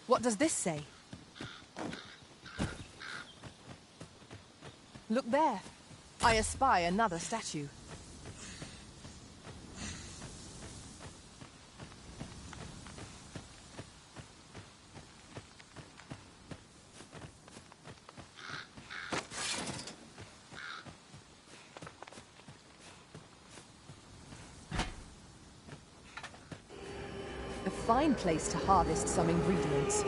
What does this say? Look there. I espy another statue. A fine place to harvest some ingredients.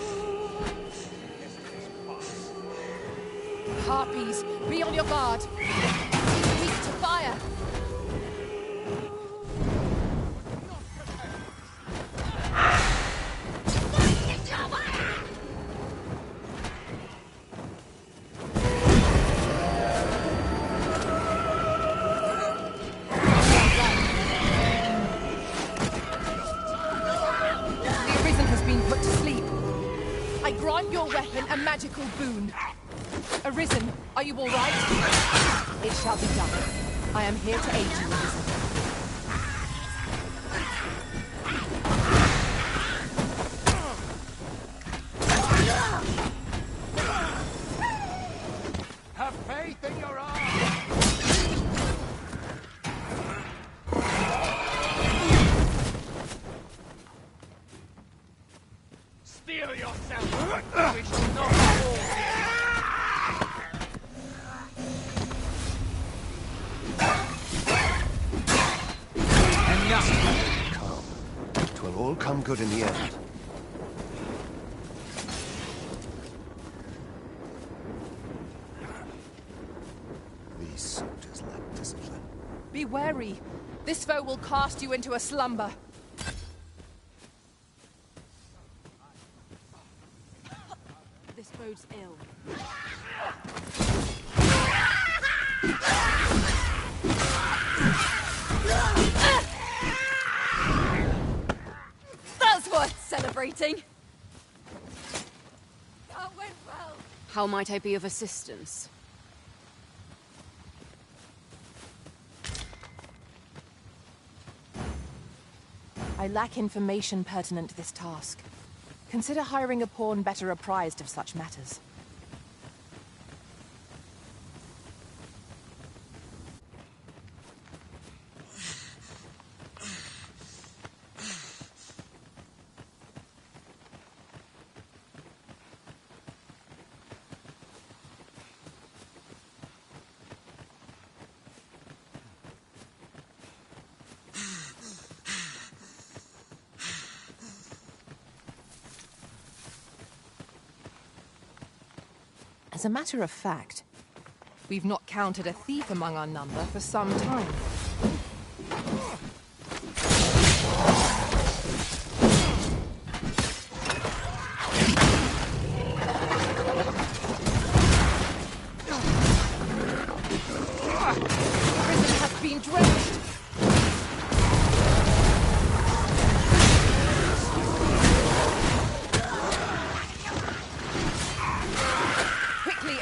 Harpies, be on your guard. Weak to fire. The Arisen has been put to sleep. I grant your weapon a magical boon. Arisen, are you all right? It shall be done. I am here to aid you, Arisen. Have faith in your arm! Steel yourself! We shall not fall here! All come good in the end. These soldiers lack discipline. Be wary. This foe will cast you into a slumber. This bodes ill. Celebrating. That went well. How might I be of assistance? I lack information pertinent to this task. Consider hiring a pawn better apprised of such matters. As a matter of fact, we've not counted a thief among our number for some time. Prison has been drenched.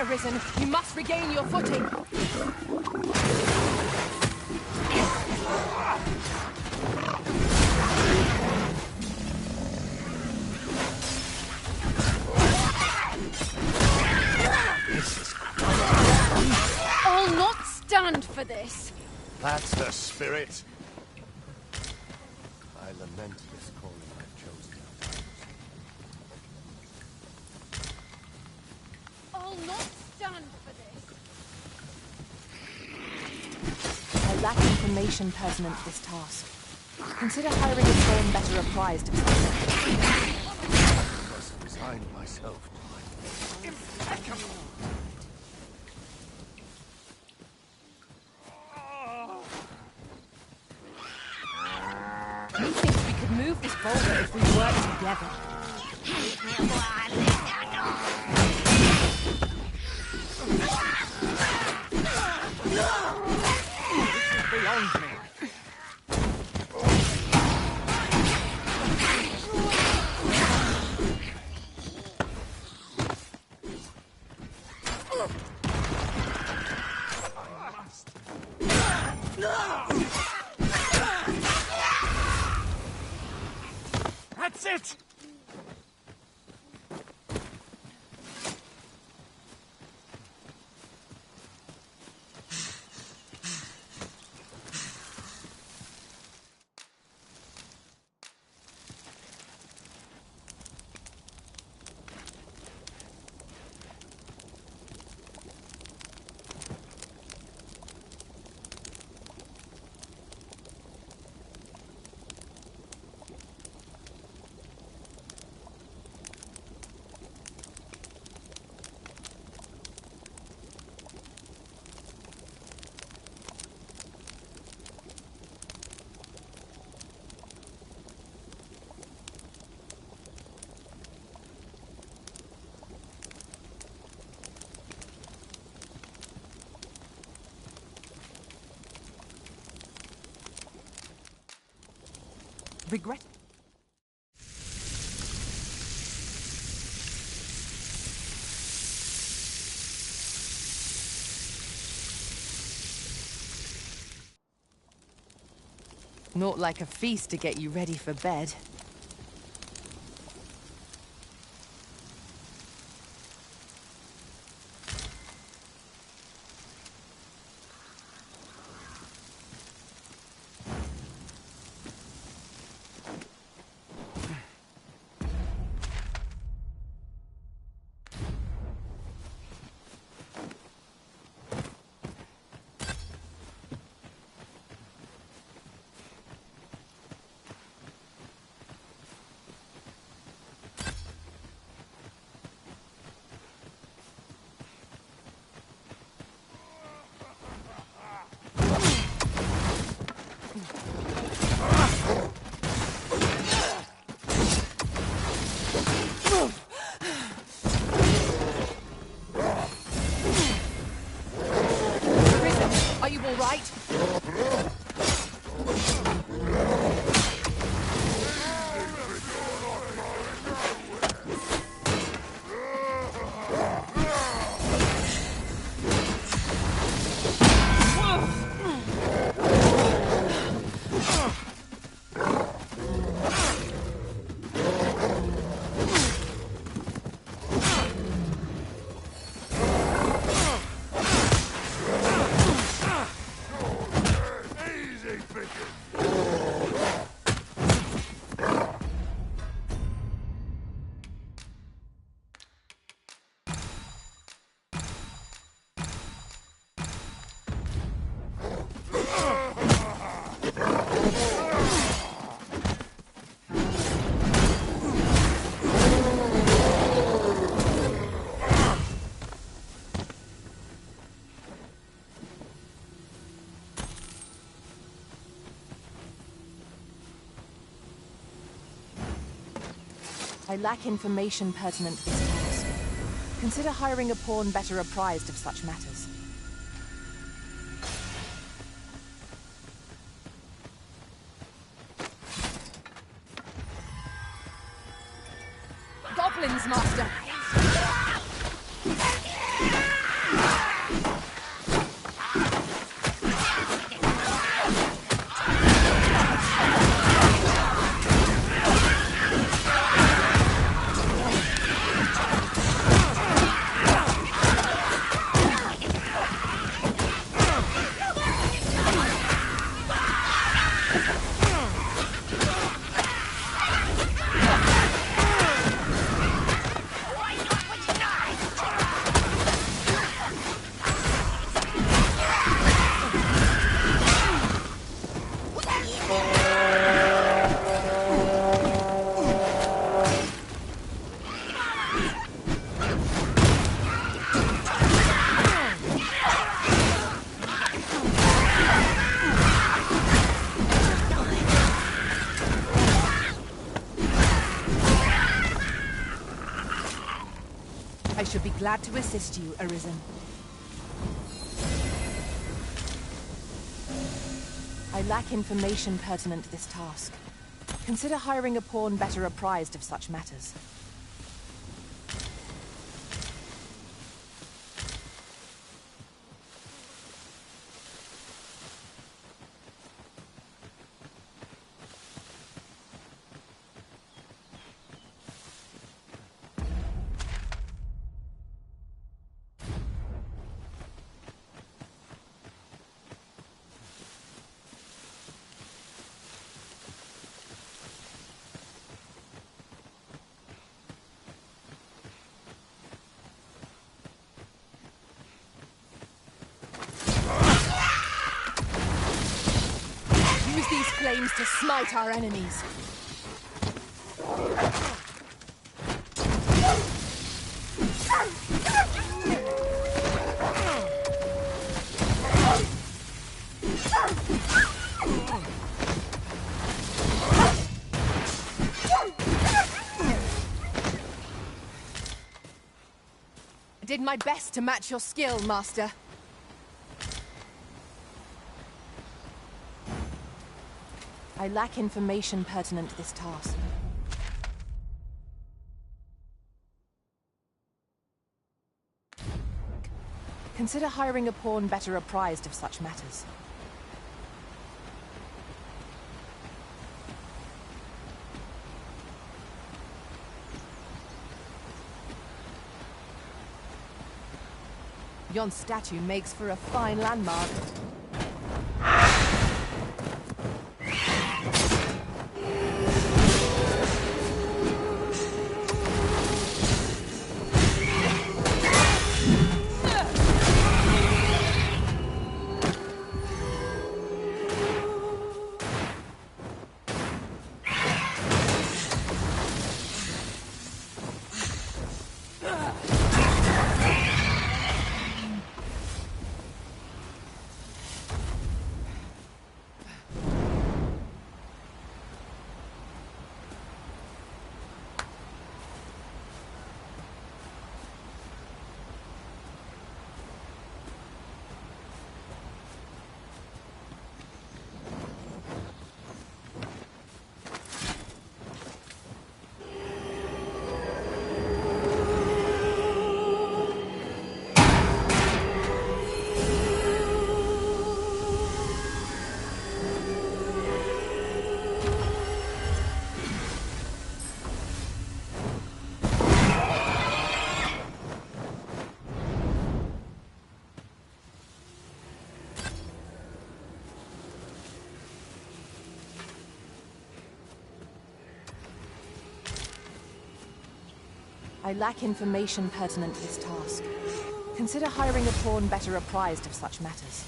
Arisen, you must regain your footing. I'll not stand for this. That's the spirit. I lament this calling I've chosen. I'll not stand for this. I lack information pertinent to this task. Consider hiring a pawn better apprised of something. I must resign myself to my... Impeccable! Methinks we could move this boulder if we work together. This is beyond me. That's it! regret. Not like a feast to get you ready for bed. Are you all right? I lack information pertinent to this task. Consider hiring a pawn better apprised of such matters. Goblins, Master! I should be glad to assist you, Arisen. I lack information pertinent to this task. Consider hiring a pawn better apprised of such matters. Use these flames to smite our enemies. I did my best to match your skill, Master. I I lack information pertinent to this task. Consider hiring a pawn better apprised of such matters. Yon statue makes for a fine landmark. I lack information pertinent to this task. Consider hiring a pawn better apprised of such matters.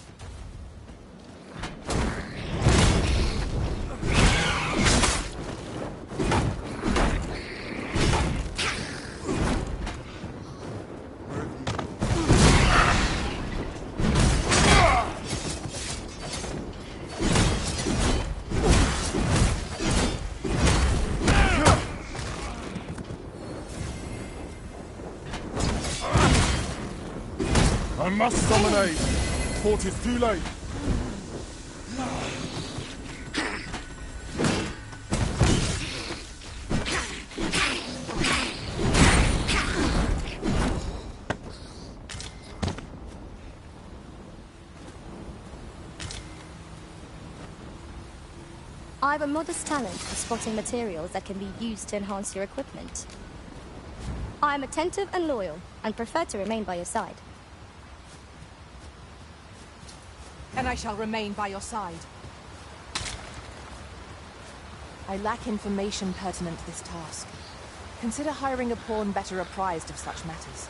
I must dominate! Thought it's too late! I have a modest talent for spotting materials that can be used to enhance your equipment. I am attentive and loyal, and prefer to remain by your side. And I shall remain by your side. I lack information pertinent to this task. Consider hiring a pawn better apprised of such matters.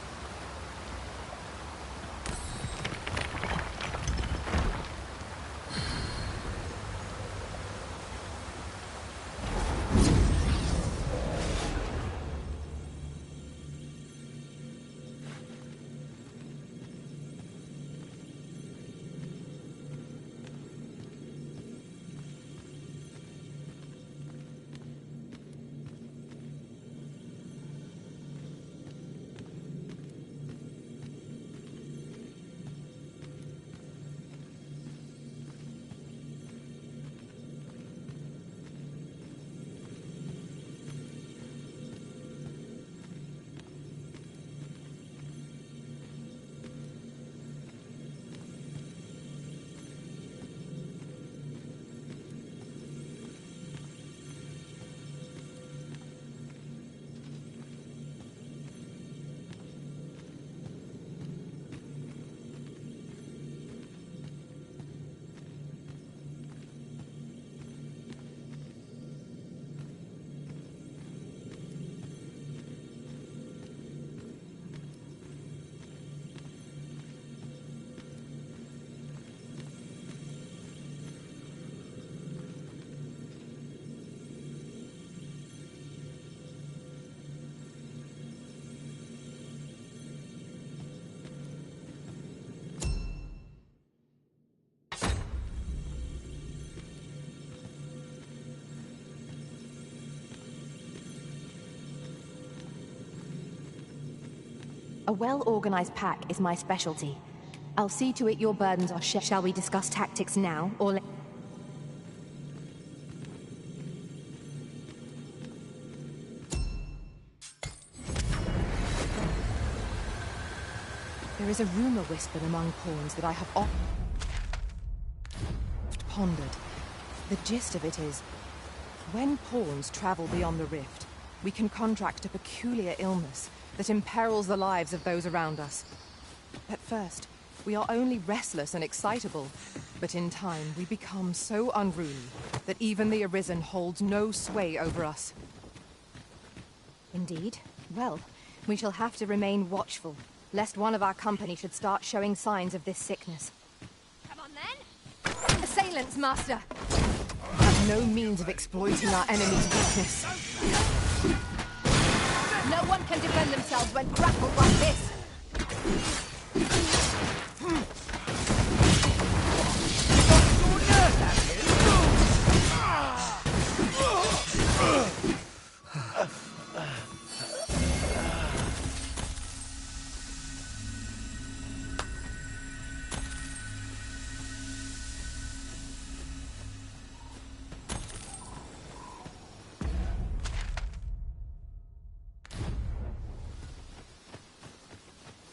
A well-organized pack is my specialty. I'll see to it your burdens are shared. Shall we discuss tactics now, or There is a rumor whispered among pawns that I have oft pondered. The gist of it is, when pawns travel beyond the rift, we can contract a peculiar illness that imperils the lives of those around us. At first, we are only restless and excitable, but in time we become so unruly that even the Arisen holds no sway over us. Indeed. Well, we shall have to remain watchful, lest one of our company should start showing signs of this sickness. Come on then! Assailants, Master! We have no means of exploiting our enemy's weakness. No one can defend themselves when grappled like this!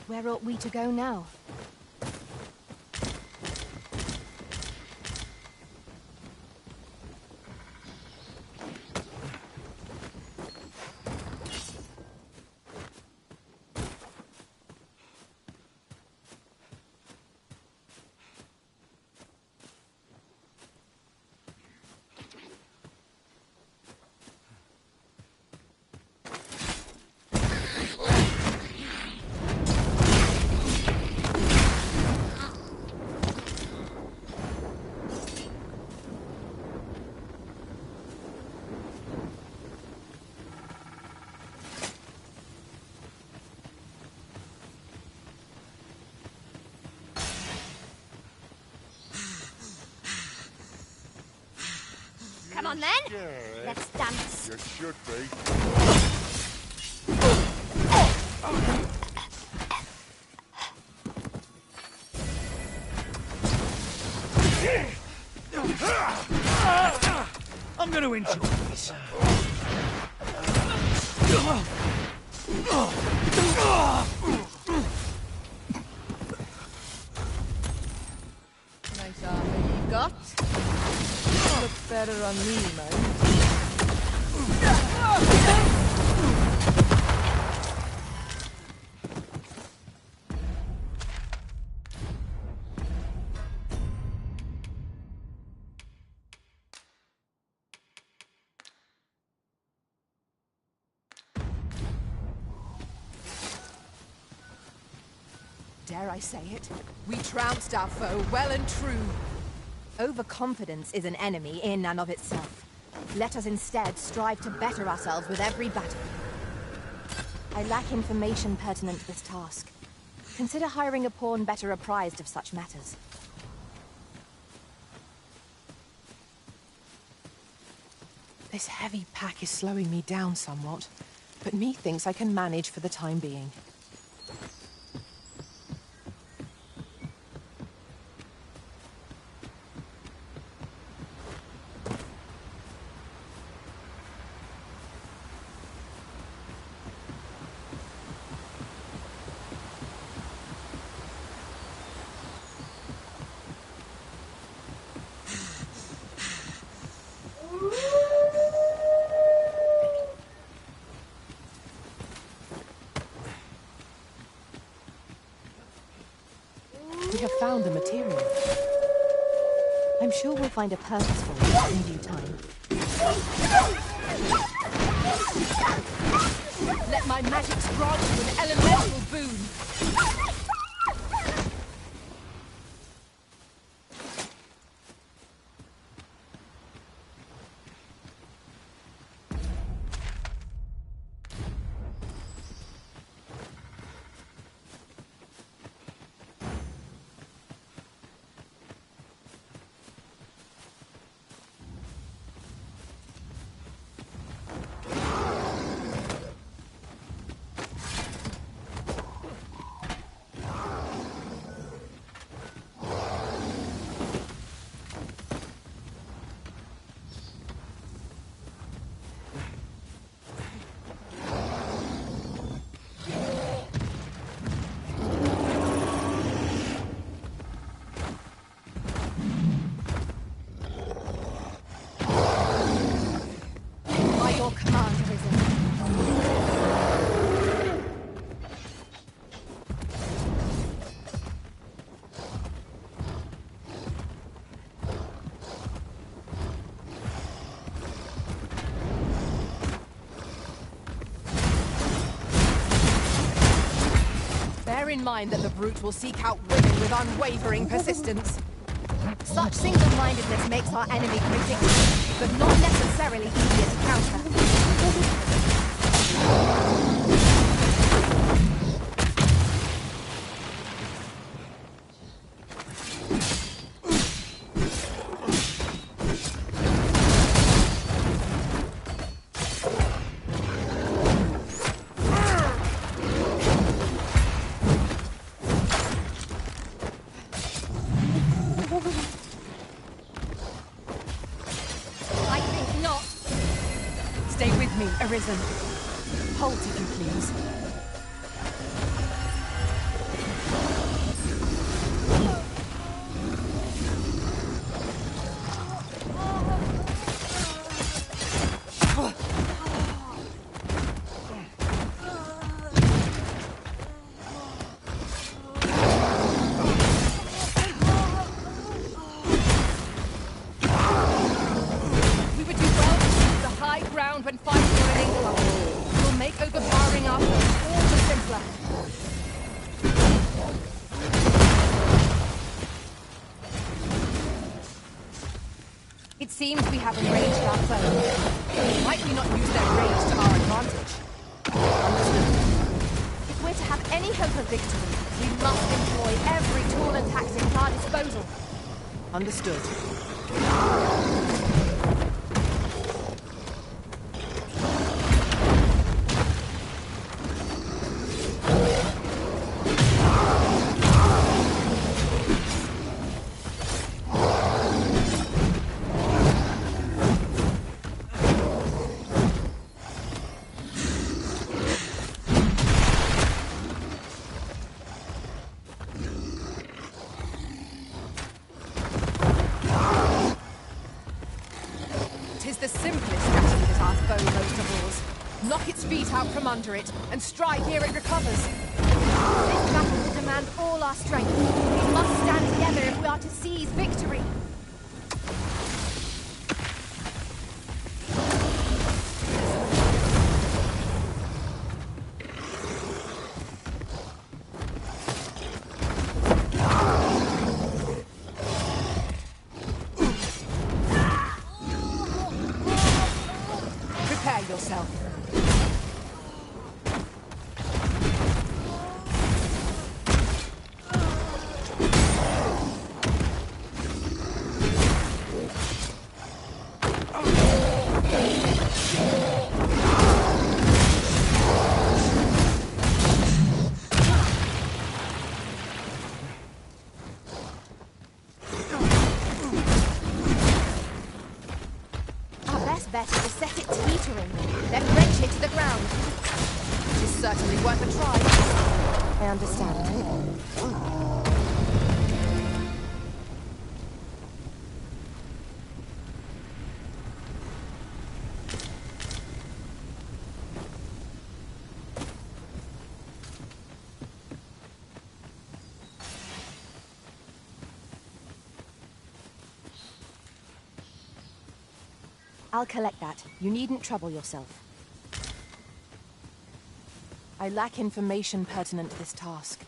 Where ought we to go now? Come on then! Let's dance! You should be. I'm going to enjoy this. Nice armor you got. Looks better on me, man. Dare I say it? We trounced our foe well and true. Overconfidence is an enemy in and of itself. Let us instead strive to better ourselves with every battle. I lack information pertinent to this task. Consider hiring a pawn better apprised of such matters. This heavy pack is slowing me down somewhat, but methinks I can manage for the time being. We have found the material. I'm sure we'll find a purpose for it in due time. Let my magics grant you an elemental boon. in mind that the brute will seek out women with unwavering persistence. Such single-mindedness makes our enemy predictable, but not necessarily easier to counter. I think not. Stay with me, Arisen. Hold, if you please. We would do well to keep the high ground when fighting on an incline. We'll make overpowering our foes all the simpler. It seems we have enraged our foe. Might we not use their rage to our advantage? Understood. If we're to have any hope of victory, we must employ every tool and tactic at our disposal. Understood. Tis the simplest strategy that our foe knows of ours. Knock its feet out from under it, and strike ere it recovers. This battle will demand all our strength. We must stand together if we are to seize victory. Prepare yourself. Our best bet is to set it teetering, then wrench it to the ground. It is certainly worth a try. I understand. I'll collect that. You needn't trouble yourself. I lack information pertinent to this task.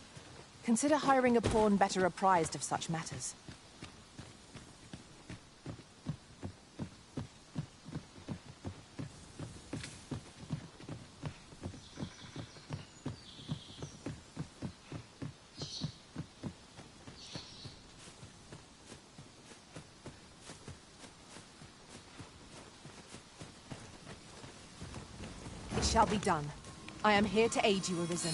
Consider hiring a pawn better apprised of such matters. It shall be done. I am here to aid you, Arisen.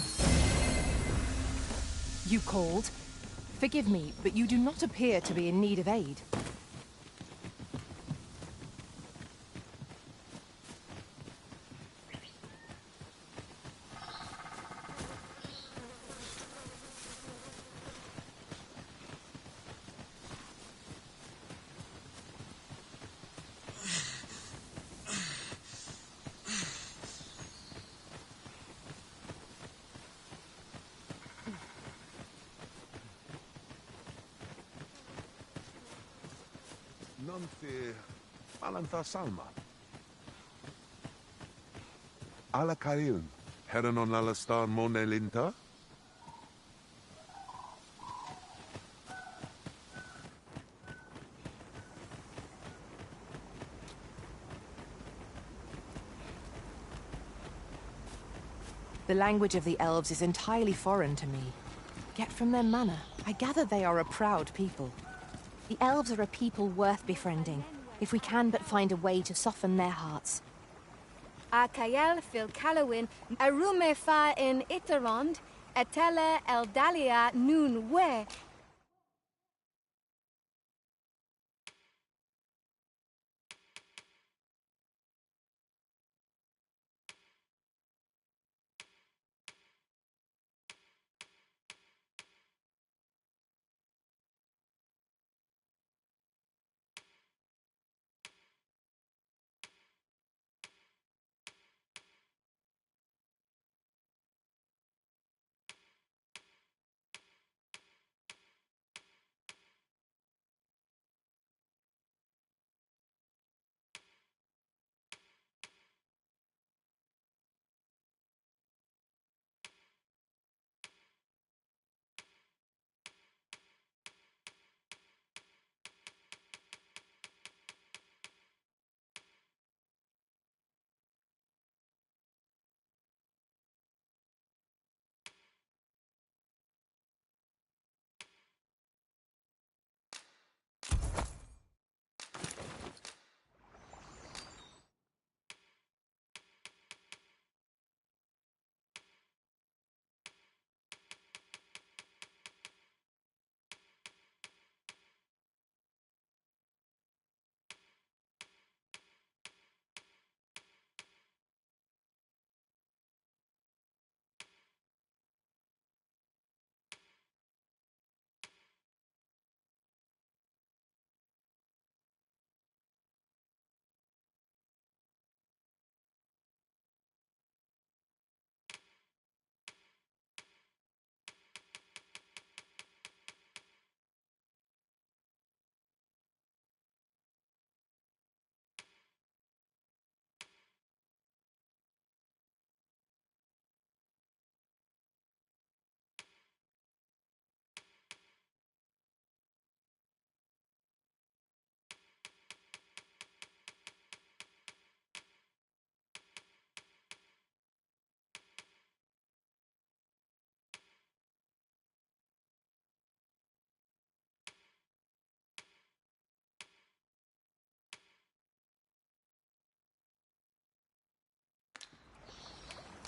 You called? Forgive me, but you do not appear to be in need of aid. Non fear Malantha Salma. Ala Karyun, Heron on Alastar Monelinta? The language of the elves is entirely foreign to me. Yet from their manner, I gather they are a proud people. The elves are a people worth befriending, if we can but find a way to soften their hearts. A Kael fil Calowin, Arume fa in Iterond, Etele el Dalia nun we.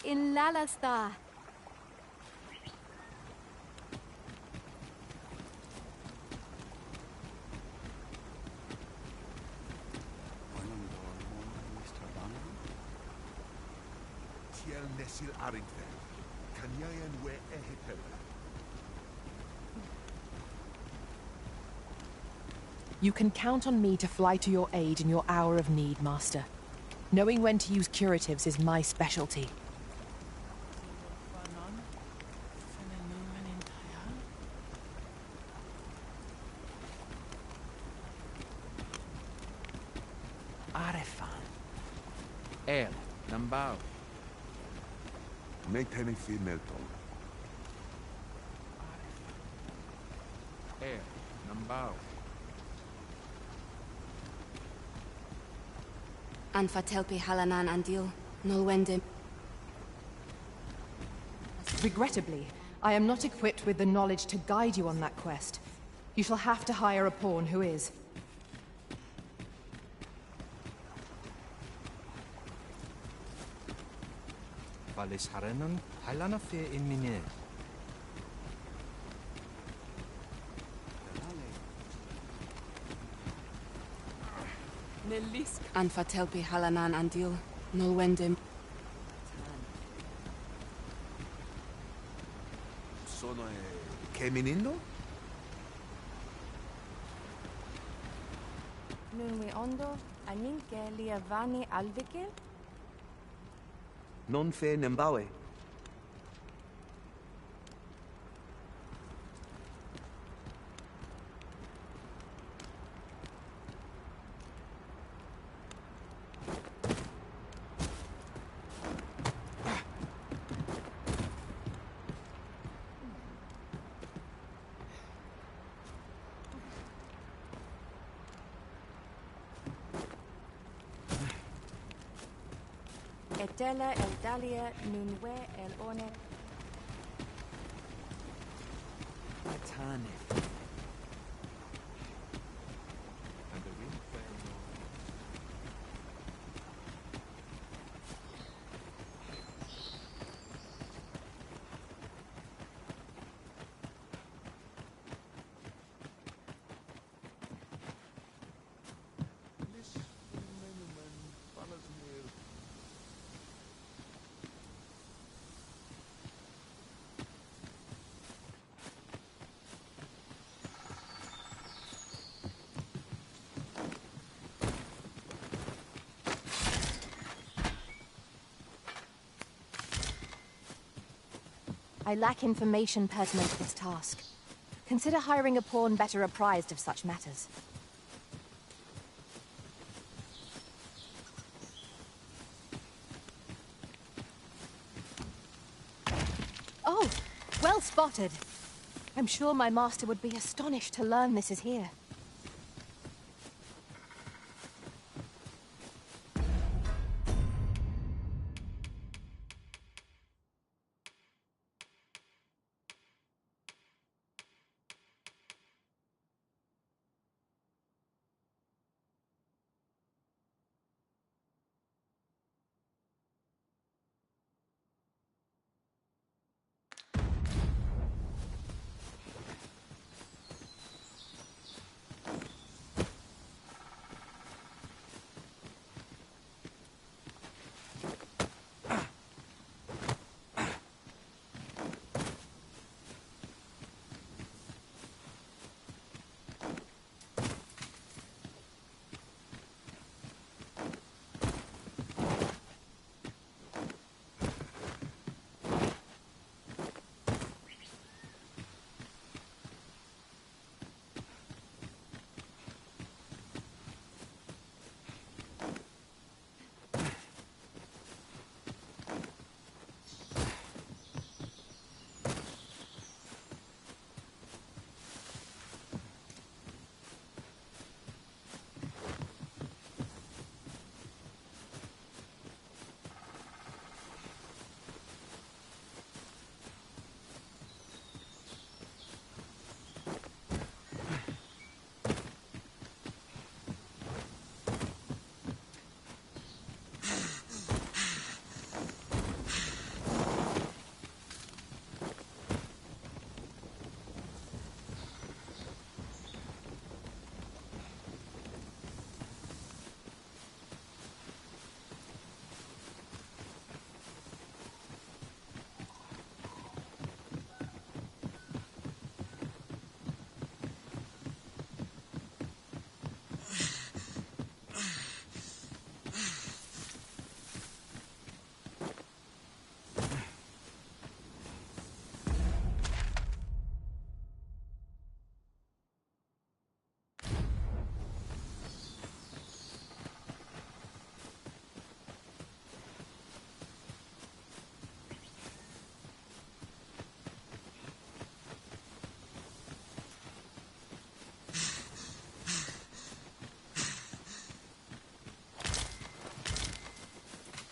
In Lalasta. Tiel nesil aringfer. Kanyayan we ehipel. You can count on me to fly to your aid in your hour of need, Master. Knowing when to use curatives is my specialty. Arefan. El, Nambao. Meitene fi melton. El, Nambao. Anfatelpi halanan andil, nolwendim. Regrettably, I am not equipped with the knowledge to guide you on that quest. You shall have to hire a pawn who is. Valis harenan, halana fe in mine. Anfatelpi halanan andil, nolwendim. Sono Keminindo? Nun we ondo, aninke liavani alvikil? Non fe nembawe. Atela Eldalia Nunwe Elone. Atane. And the ring fell. I lack information pertinent to this task. Consider hiring a pawn better apprised of such matters. Oh, well spotted. I'm sure my master would be astonished to learn this is here.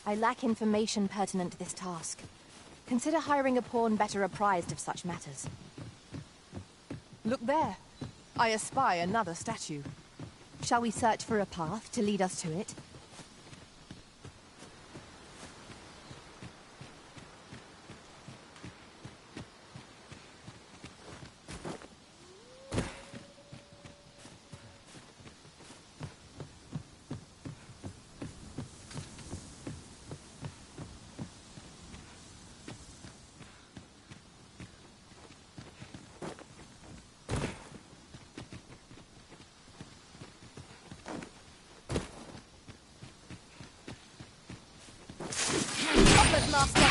I lack information pertinent to this task. Consider hiring a pawn better apprised of such matters. Look there. I espy another statue. Shall we search for a path to lead us to it? Upward, master!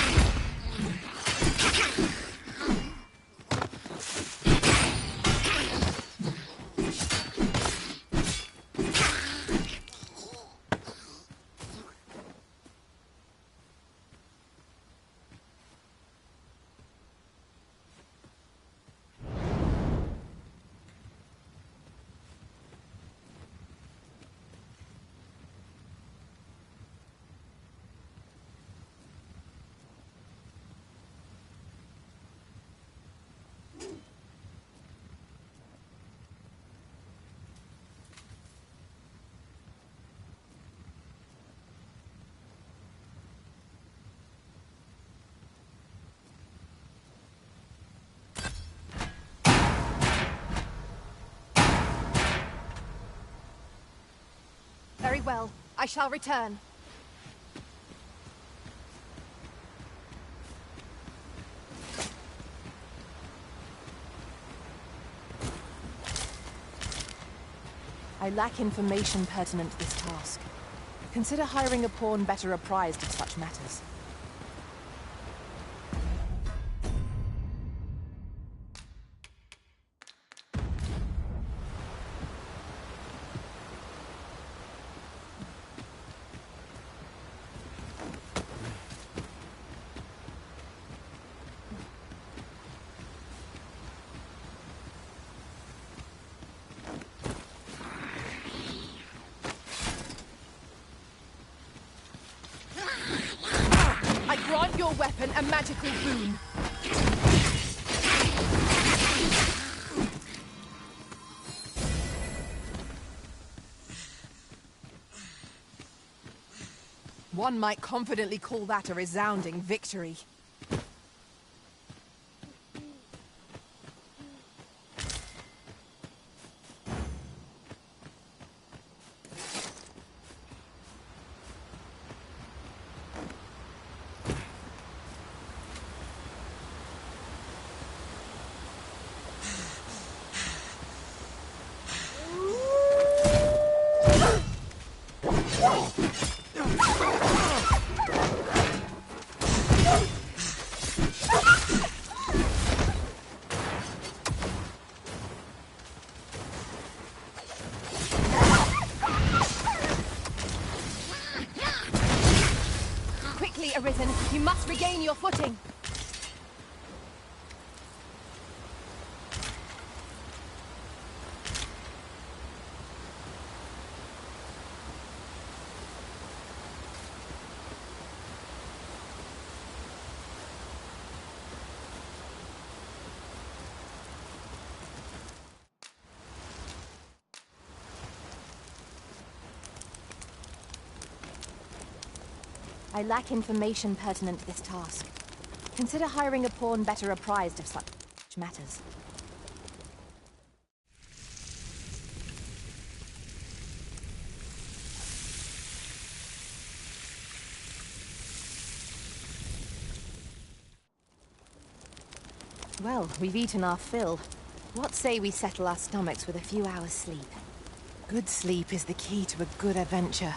Very well. I shall return. I lack information pertinent to this task. Consider hiring a pawn better apprised of such matters. Grant your weapon a magical boon. One might confidently call that a resounding victory. Arisen, you must regain your footing. I lack information pertinent to this task. Consider hiring a pawn better apprised of such matters. Well, we've eaten our fill. What say we settle our stomachs with a few hours' sleep? Good sleep is the key to a good adventure.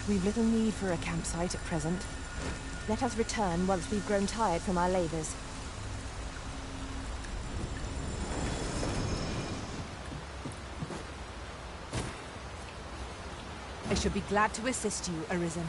We've little need for a campsite at present. Let us return once we've grown tired from our labours. I should be glad to assist you, Arisen.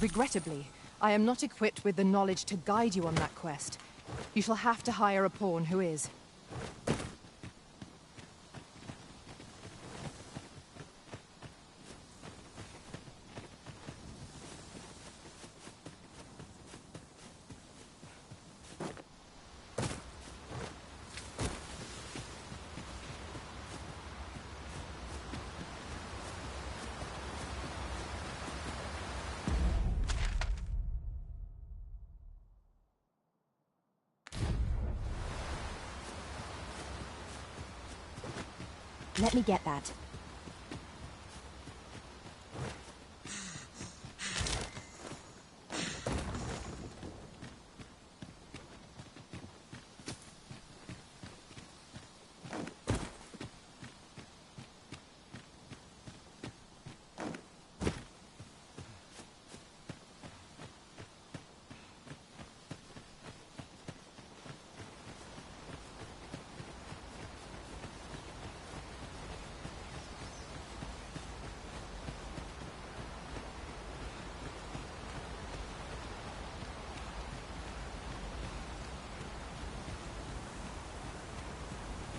Regrettably, I am not equipped with the knowledge to guide you on that quest. You shall have to hire a pawn who is. Let me get that.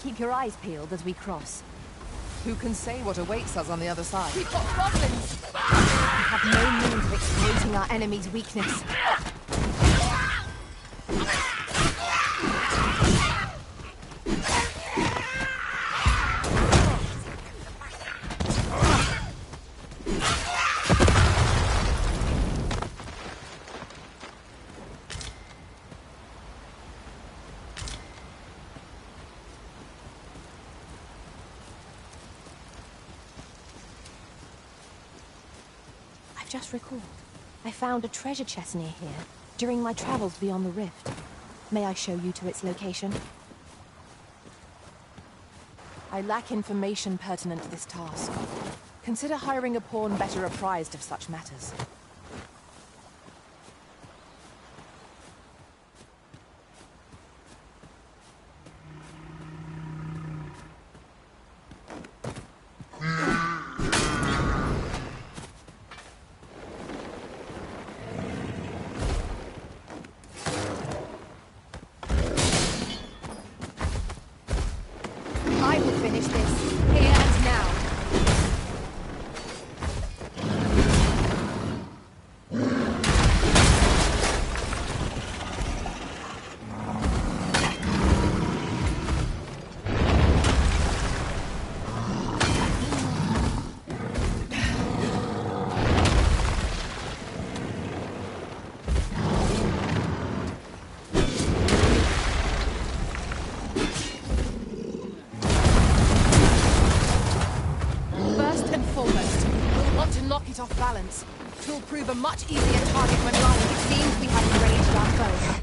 Keep your eyes peeled as we cross. Who can say what awaits us on the other side? We've got goblins! We have no means of exploiting our enemy's weakness. Just recalled. I found a treasure chest near here during my travels beyond the rift. May I show you to its location? I lack information pertinent to this task. Consider hiring a pawn better apprised of such matters. Off balance. Twill prove a much easier target when lying. It seems we have enraged our foe.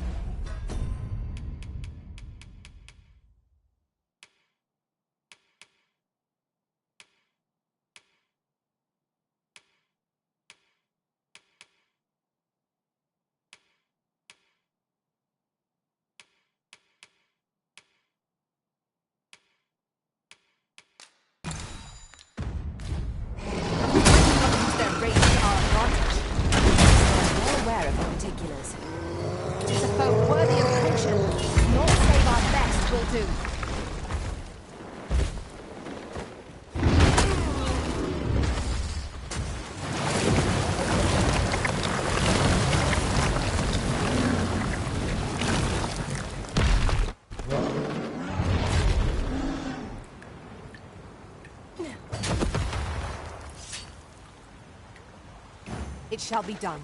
It is a foe worthy of caution. Not save our best will do. It shall be done.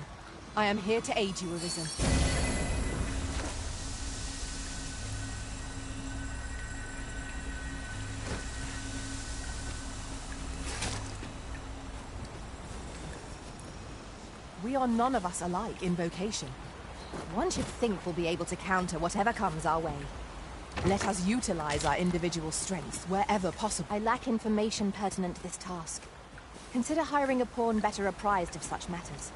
I am here to aid you, Arisen. We are none of us alike in vocation. One should think we'll be able to counter whatever comes our way. Let us utilize our individual strengths wherever possible. I lack information pertinent to this task. Consider hiring a pawn better apprised of such matters.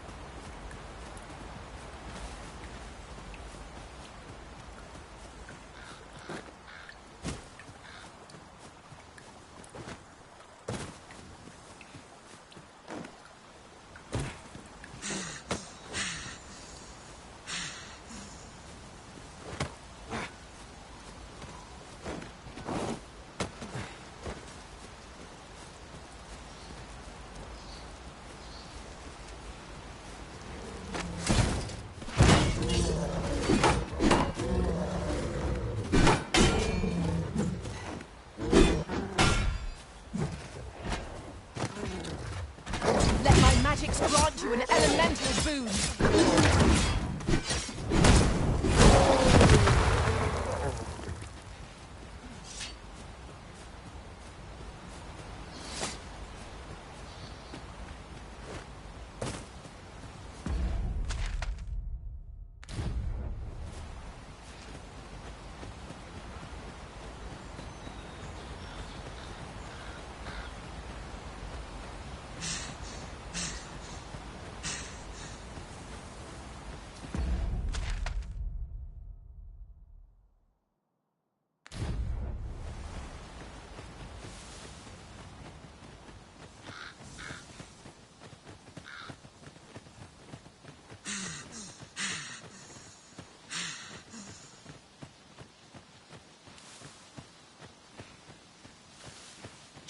Magics grant you an elemental boon.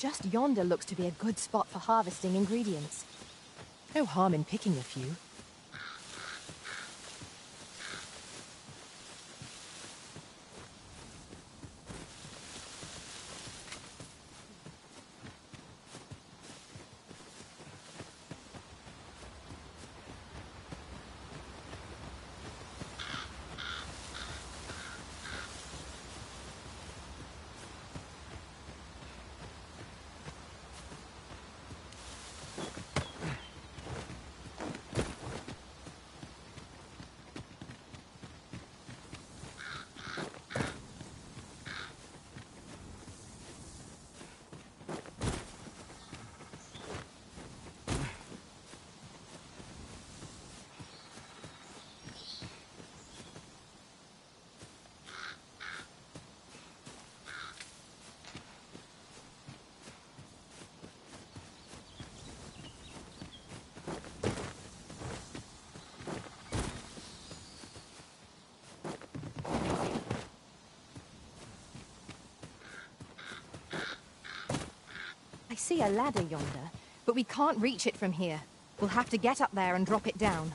Just yonder looks to be a good spot for harvesting ingredients. No harm in picking a few. I see a ladder yonder, but we can't reach it from here. We'll have to get up there and drop it down.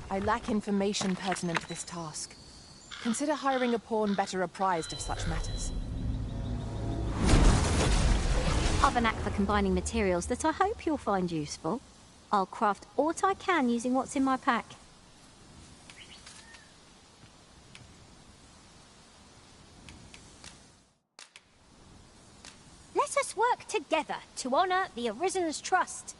I lack information pertinent to this task. Consider hiring a pawn better apprised of such matters. I've an knack for combining materials that I hope you'll find useful. I'll craft aught I can using what's in my pack. Let us work together to honor the Arisen's trust.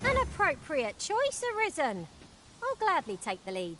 An appropriate choice, Arisen. I'll gladly take the lead.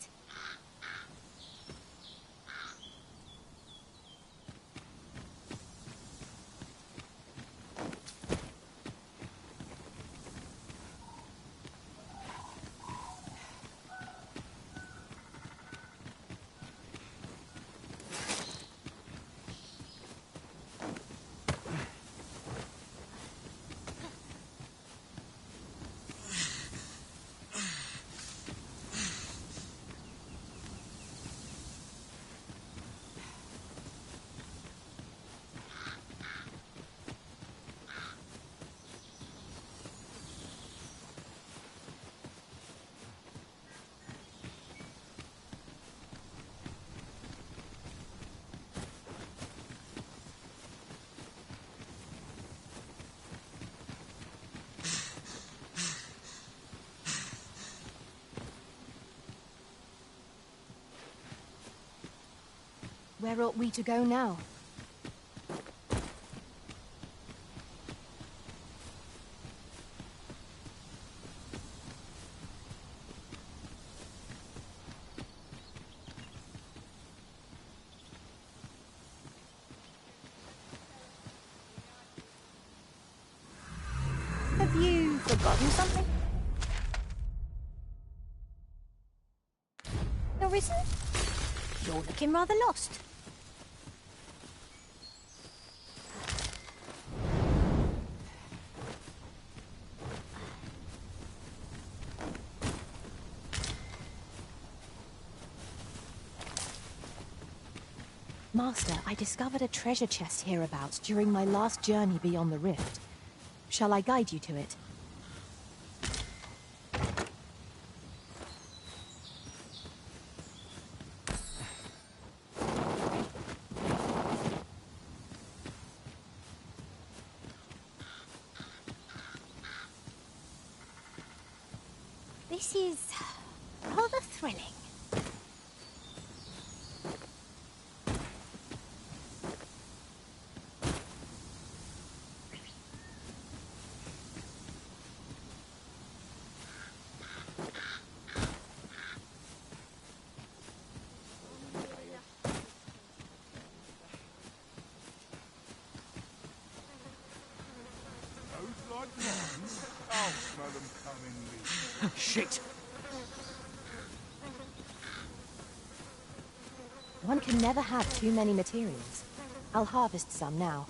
Where ought we to go now? Have you forgotten something? Arisen? You're looking rather lost. Master, I discovered a treasure chest hereabouts during my last journey beyond the rift. Shall I guide you to it? This is rather thrilling. I'll smell them coming. Shit! One can never have too many materials. I'll harvest some now.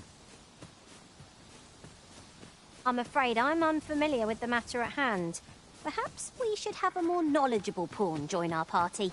I'm afraid I'm unfamiliar with the matter at hand. Perhaps we should have a more knowledgeable pawn join our party.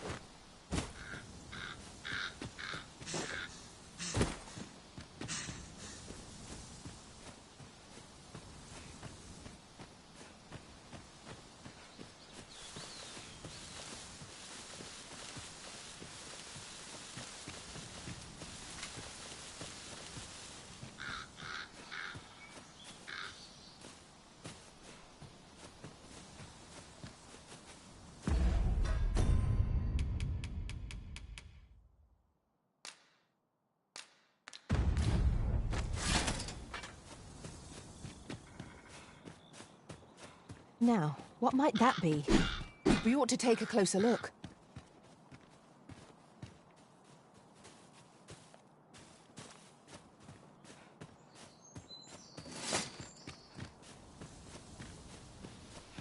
Now, what might that be? We ought to take a closer look.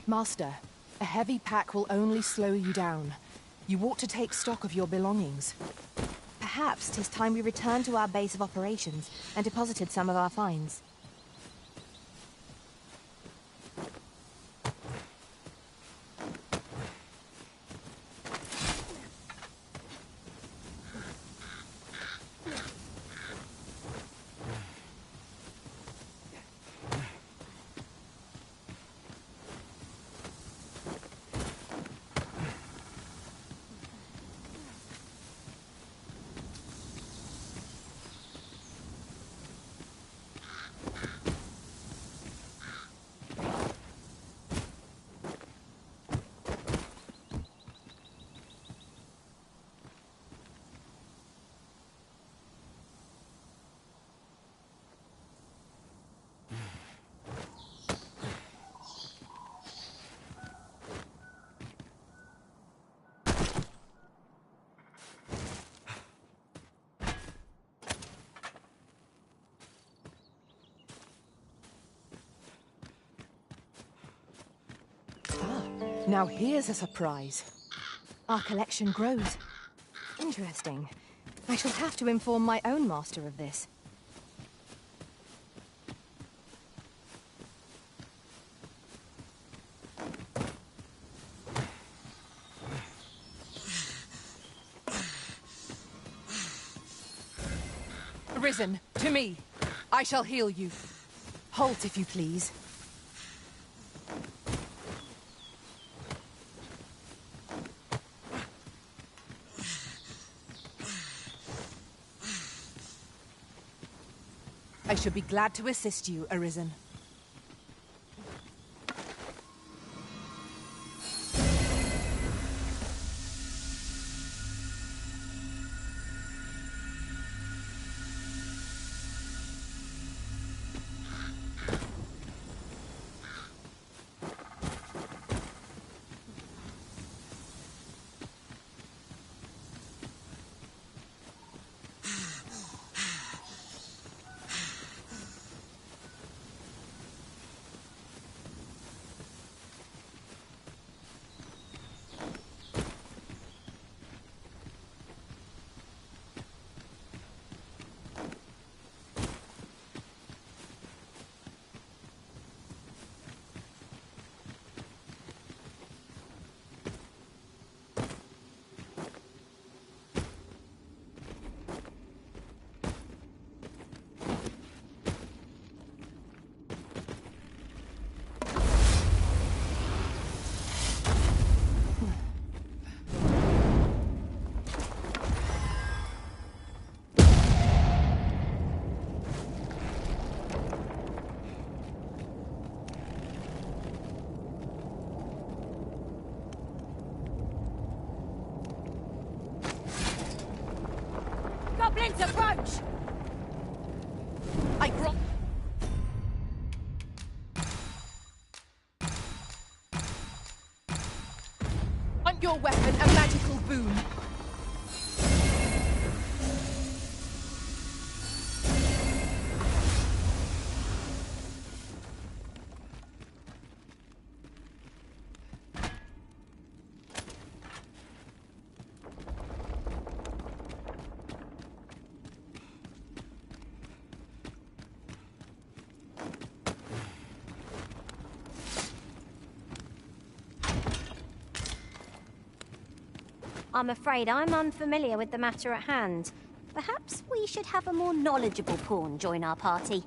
Master, a heavy pack will only slow you down. You ought to take stock of your belongings. Perhaps 'tis time we returned to our base of operations and deposited some of our finds. Now here's a surprise. Our collection grows. Interesting. I shall have to inform my own master of this. Arisen, to me. I shall heal you. Halt, if you please. I should be glad to assist you, Arisen. Goblins approach! I brought... On your weapon, a magical boon. I'm afraid I'm unfamiliar with the matter at hand. Perhaps we should have a more knowledgeable pawn join our party.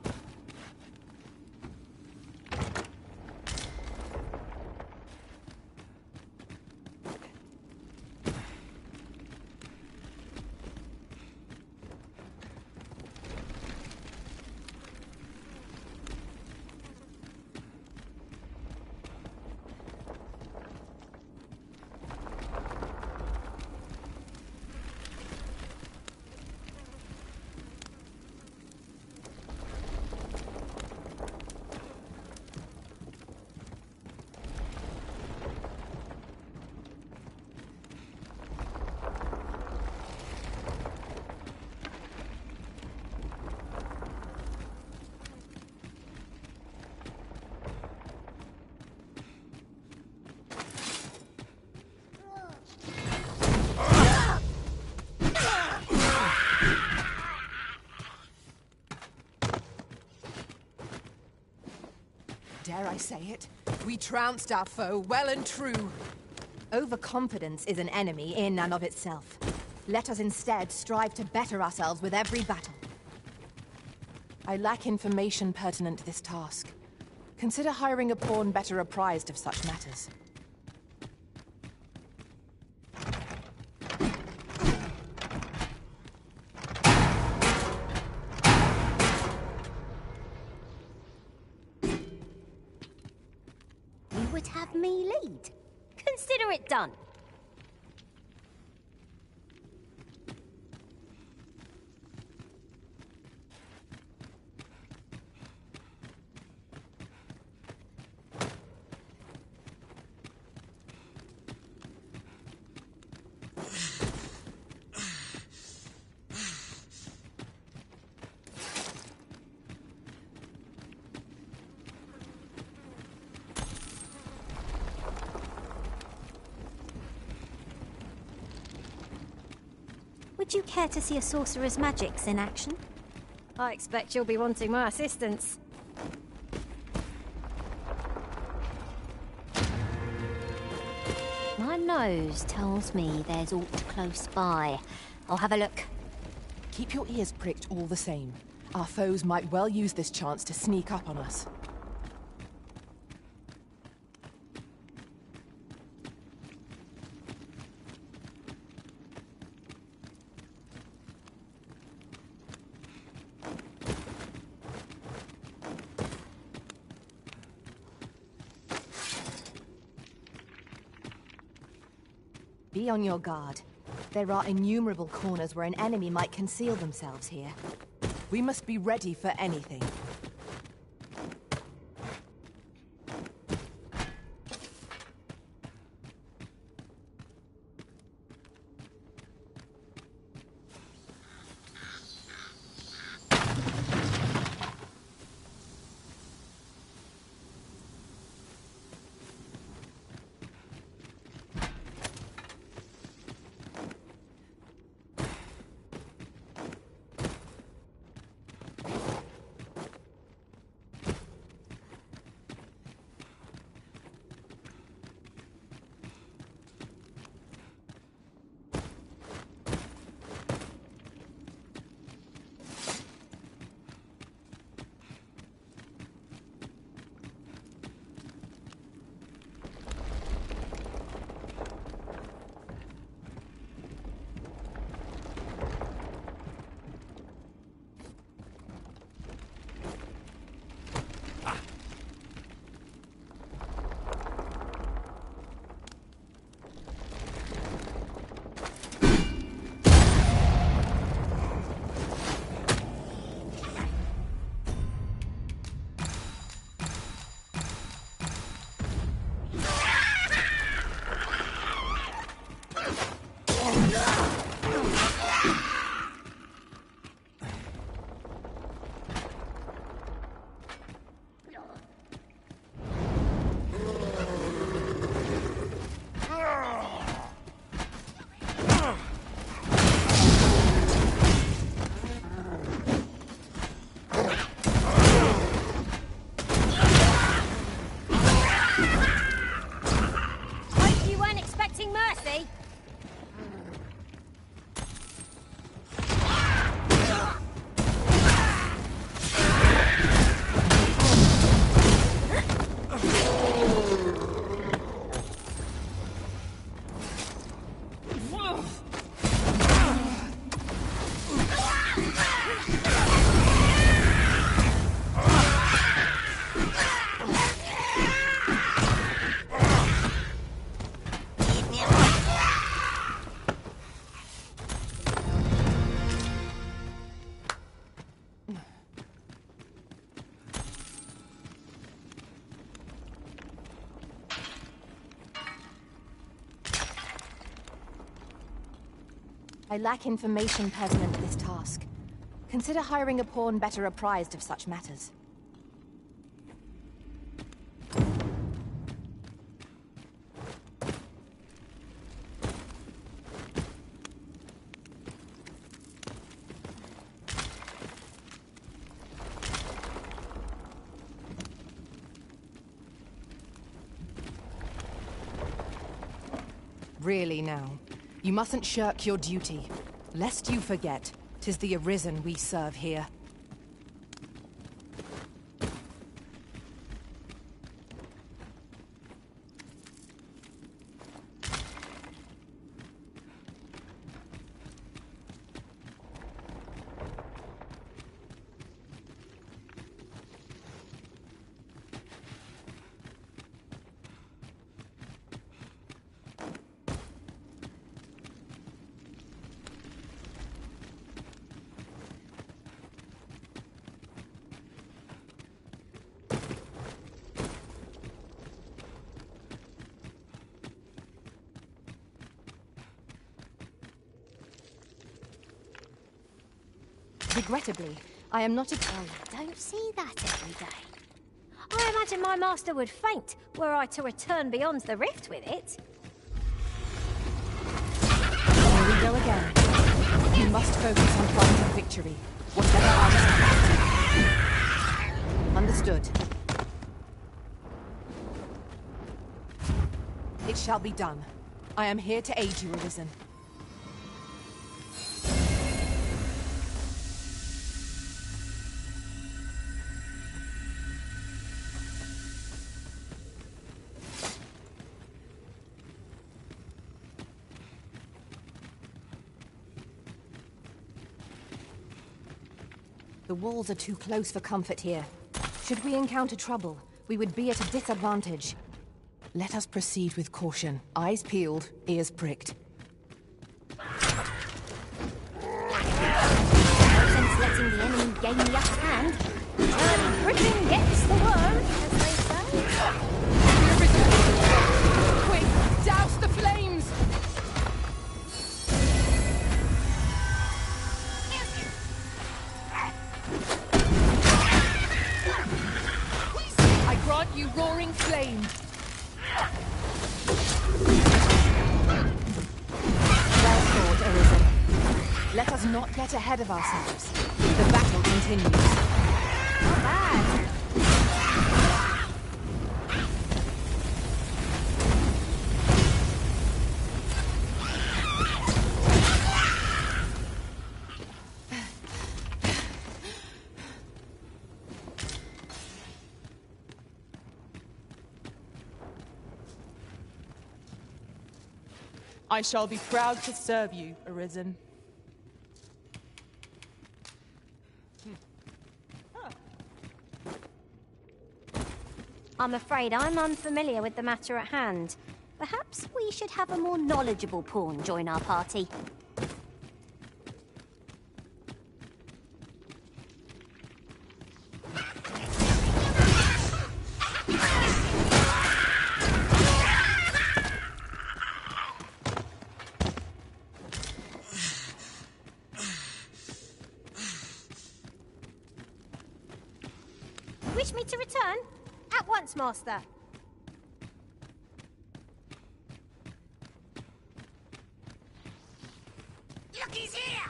Dare I say it? We trounced our foe well and true. Overconfidence is an enemy in and of itself. Let us instead strive to better ourselves with every battle. I lack information pertinent to this task. Consider hiring a pawn better apprised of such matters. You would have me lead. Consider it done. Would you care to see a sorcerer's magics in action? I expect you'll be wanting my assistance. My nose tells me there's aught close by. I'll have a look. Keep your ears pricked all the same. Our foes might well use this chance to sneak up on us. Be on your guard. There are innumerable corners where an enemy might conceal themselves here. We must be ready for anything. I lack information pertinent to this task. Consider hiring a pawn better apprised of such matters. Really now, you mustn't shirk your duty. Lest you forget, 'tis the Arisen we serve here. Regrettably, I am not a... Oh, you don't see that every day. I imagine my master would faint were I to return beyond the rift with it. Here we go again. You must focus on finding victory, whatever others. Understood. It shall be done. I am here to aid you, Arisen. The walls are too close for comfort here. Should we encounter trouble, we would be at a disadvantage. Let us proceed with caution. Eyes peeled, ears pricked. No sense letting the enemy gain the upper hand. Turning Britain gets the worm, as they say. Quick, douse the flames! I grant you roaring flame. Well fought, Arisen. Let us not get ahead of ourselves. The battle continues. Not bad. I shall be proud to serve you, Arisen. I'm afraid I'm unfamiliar with the matter at hand. Perhaps we should have a more knowledgeable pawn join our party. Wish me to return? At once, Master. Look, he's here!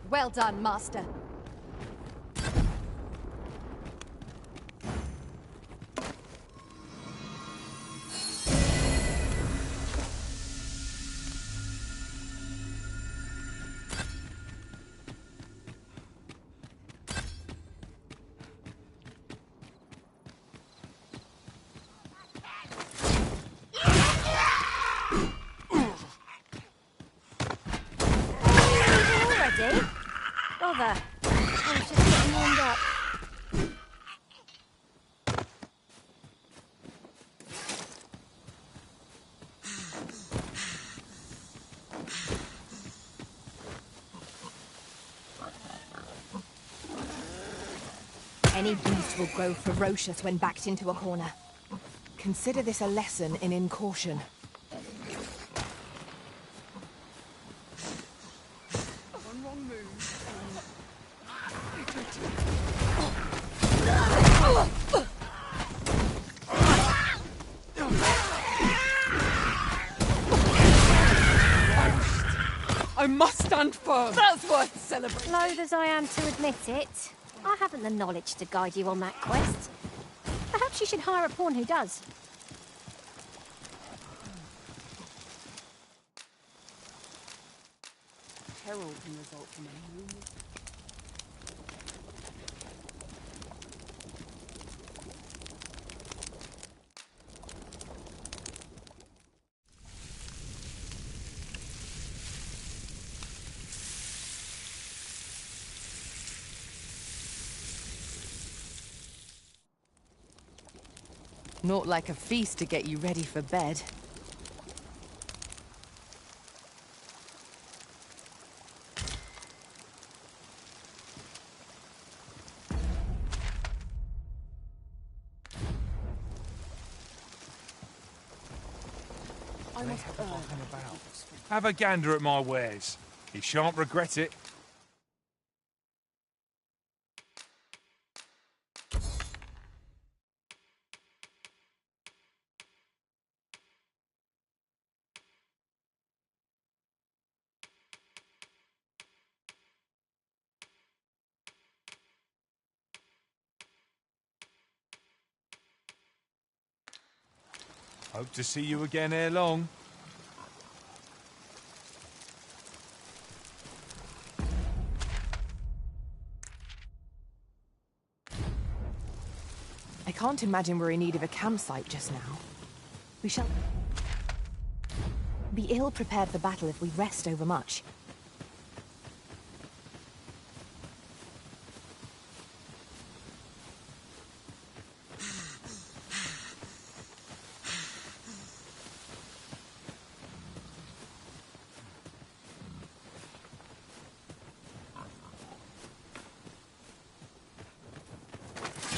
Well done, Master. Already? Bother. I was just getting warmed up. Any beast will grow ferocious when backed into a corner. Consider this a lesson in incaution. One wrong move. I must stand firm. That's worth celebrating. Loath as I am to admit it, I haven't the knowledge to guide you on that quest. Perhaps you should hire a pawn who does. Herald can result from a new... Not like a feast to get you ready for bed. I must Have a gander at my wares. You shan't regret it. Hope to see you again ere long. I can't imagine we're in need of a campsite just now. We shall be ill prepared for battle if we rest overmuch.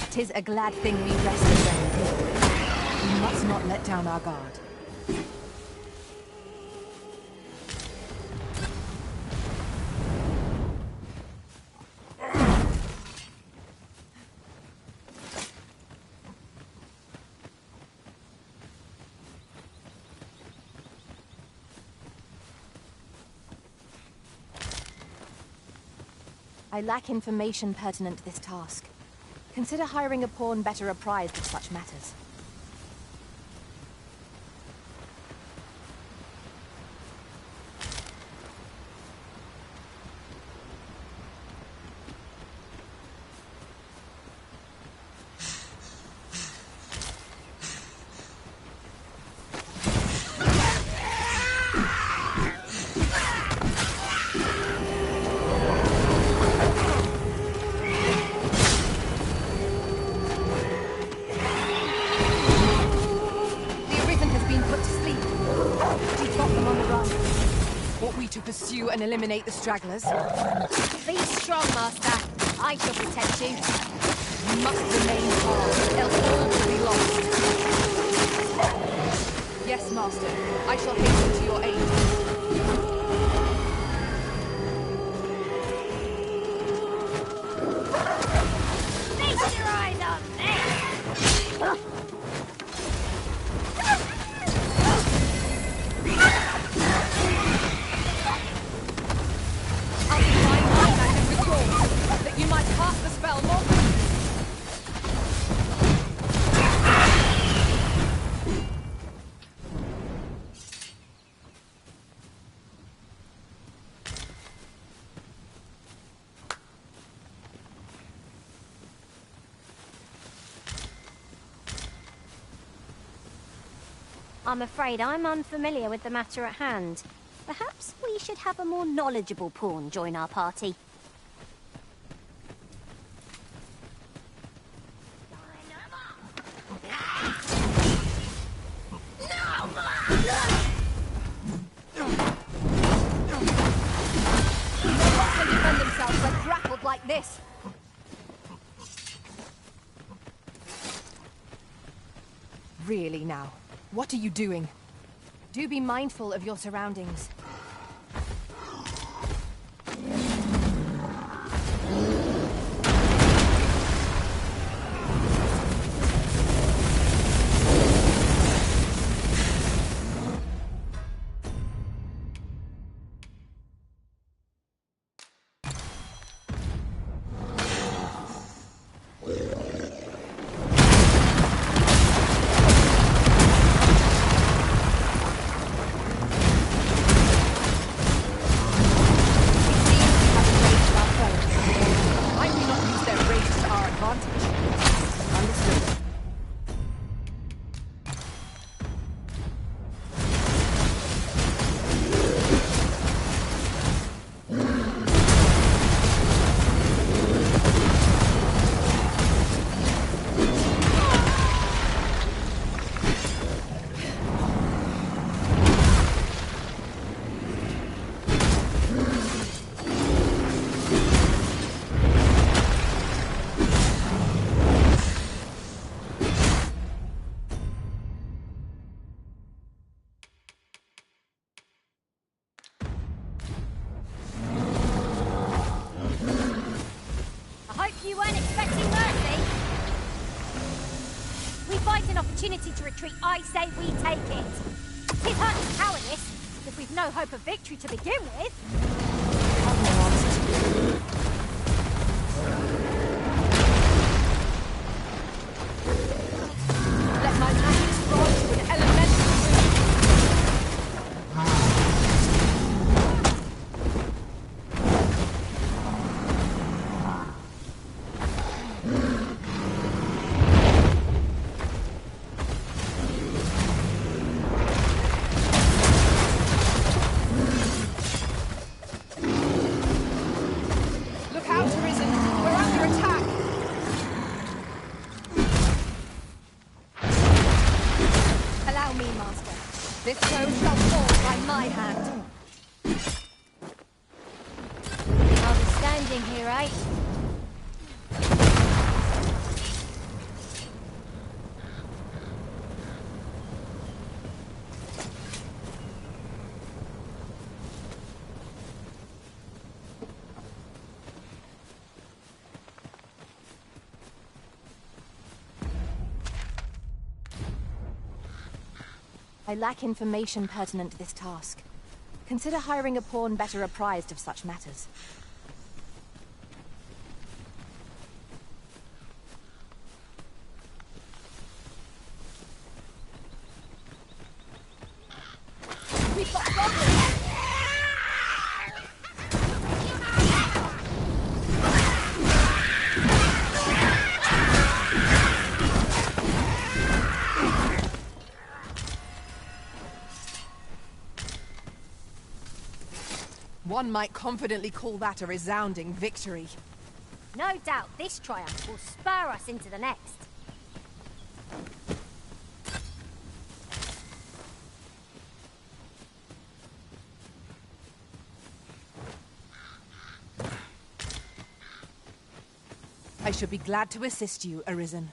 Tis a glad thing we rested then. We must not let down our guard. I lack information pertinent to this task. Consider hiring a pawn better apprised of such matters. Pursue and eliminate the stragglers. Be strong, Master. I shall protect you. You must remain calm, else all will be lost. Yes, Master. I shall hasten to your aid. Feast your eyes on this! That you might cast the spell more. I'm afraid I'm unfamiliar with the matter at hand. Perhaps we should have a more knowledgeable pawn join our party. Defend themselves when grappled like this. Really now? What are you doing? Do be mindful of your surroundings. Opportunity to retreat, I say we take it. Tis hardly cowardice, if we've no hope of victory to begin with. Let my magic scroll to an elemental This foe shall fall by my hand. I'll be standing here, eh? I lack information pertinent to this task. Consider hiring a pawn better apprised of such matters. We've got goblins! One might confidently call that a resounding victory. No doubt this triumph will spur us into the next. I should be glad to assist you, Arisen.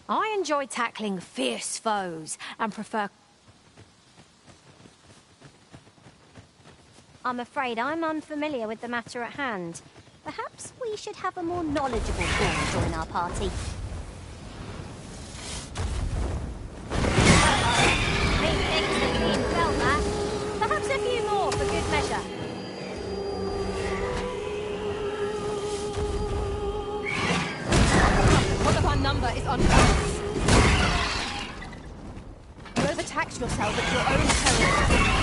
I enjoy tackling fierce foes and prefer... I'm afraid I'm unfamiliar with the matter at hand. Perhaps we should have a more knowledgeable pawn join our party. Methinks the Queen felt that. Perhaps a few more for good measure. One of our number is on balance. You overtaxed yourself at your own peril.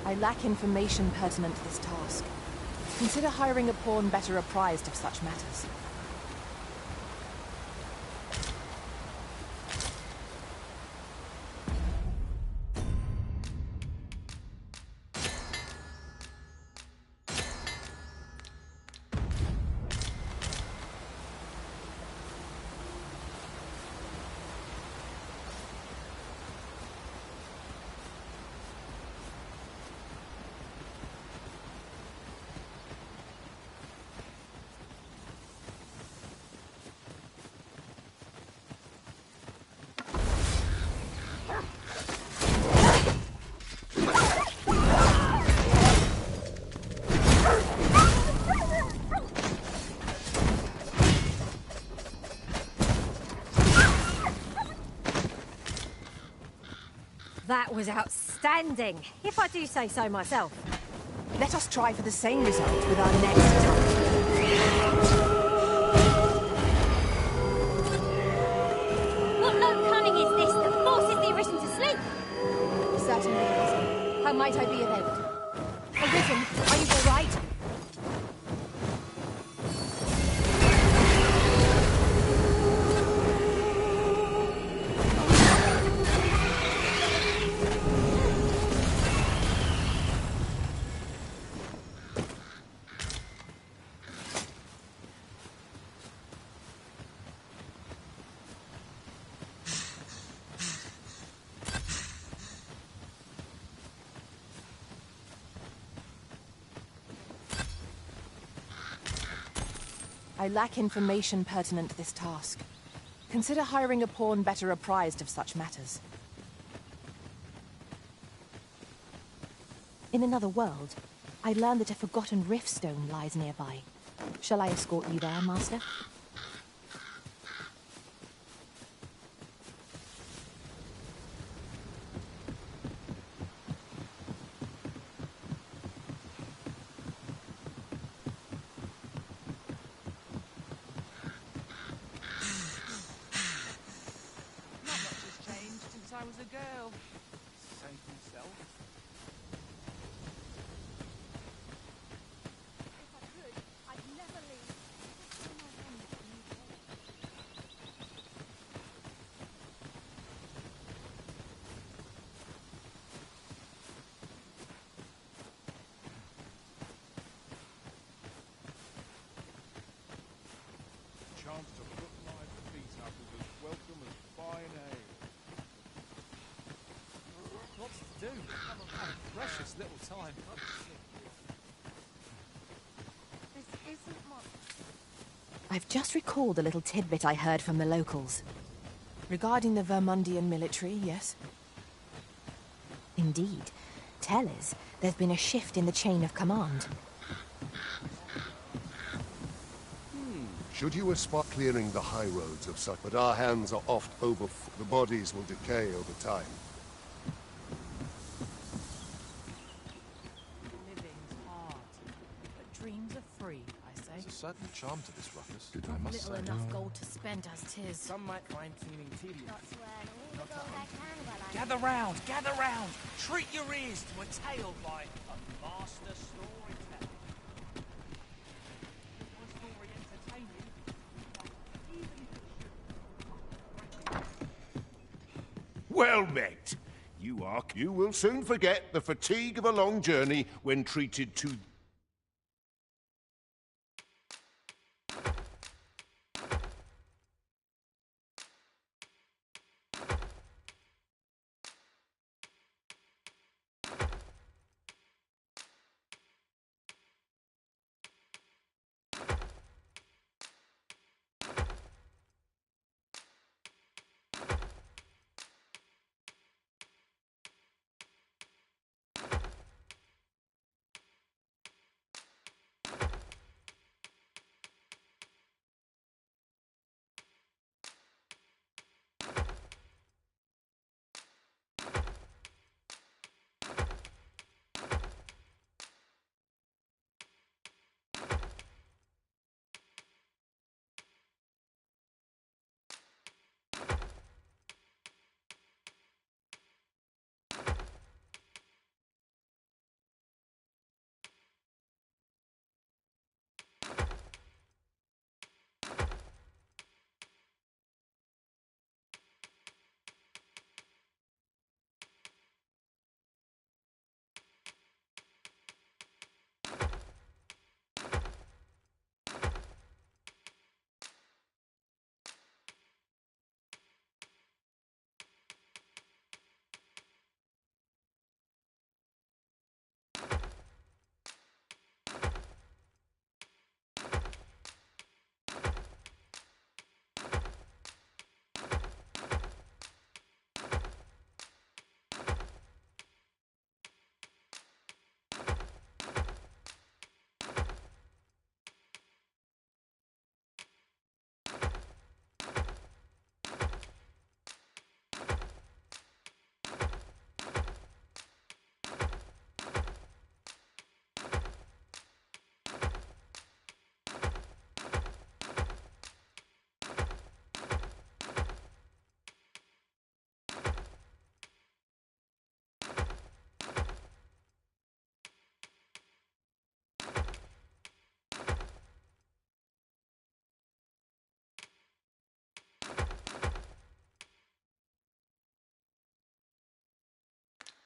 I lack information pertinent to this task. Consider hiring a pawn better apprised of such matters. That was outstanding, if I do say so myself. Let us try for the same result with our next task. What low cunning is this that forces the Arisen to sleep? Certainly, Arisen. How might I be of aid? Arisen, are you all right? I lack information pertinent to this task. Consider hiring a pawn better apprised of such matters. In another world, I learned that a forgotten rift stone lies nearby. Shall I escort you there, Master? I was a girl. Safe himself. If I could, I'd never leave. Chance to put my feet up is as welcome as fine ale. Lots to do. Precious little time. This isn't much. I've just recalled a little tidbit I heard from the locals. Regarding the Vermundian military, yes? Indeed. Tell us, there's been a shift in the chain of command. Should you aspire clearing the high roads of such, but our hands are oft over, the bodies will decay over time. Living's hard. certain charm to this ruckus, Did I must Little say. enough gold to spend as tis. Some might find cleaning tedious. Got to earn all the gold I can while I'm Gather round, gather round. Treat your ears to a tale by a master storyteller. One story entertaining, even if it should. Well met. You will soon forget the fatigue of a long journey when treated to...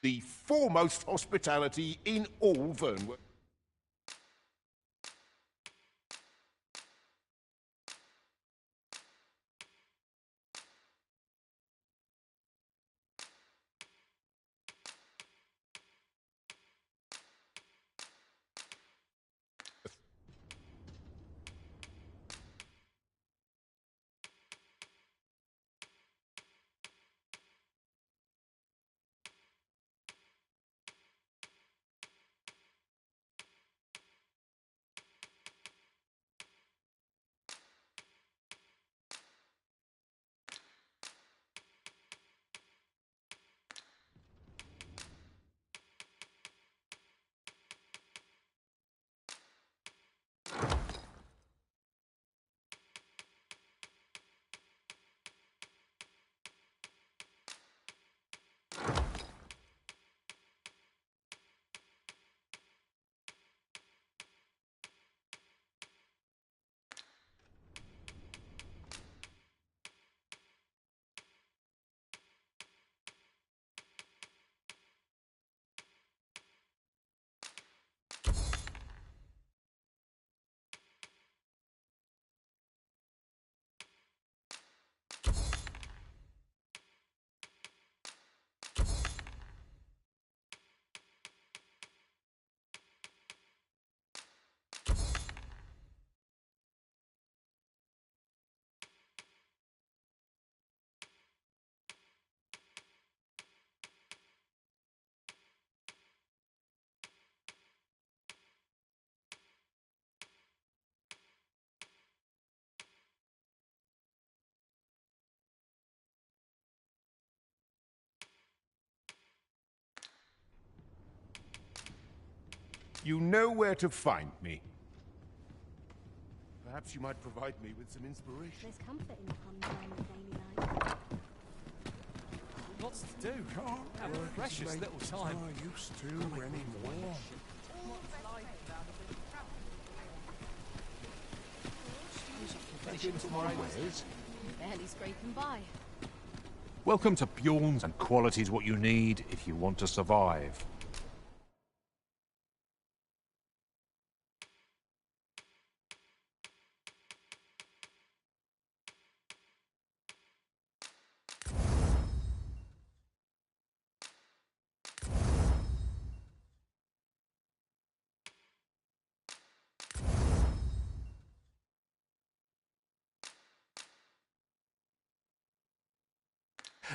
The foremost hospitality in all Vernworth. You know where to find me. Perhaps you might provide me with some inspiration. There's comfort in the humdrum of daily life. Lots to do. Have a precious little time. I used to anymore. Barely scraping by. Welcome to Bjorn's, and quality's what you need if you want to survive.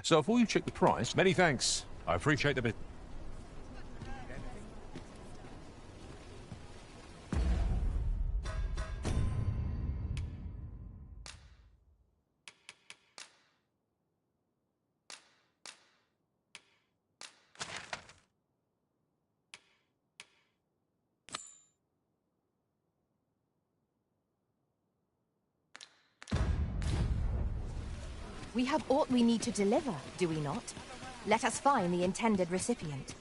So before you check the price, many thanks. I appreciate the bit. We have aught we need to deliver, do we not? Let us find the intended recipient.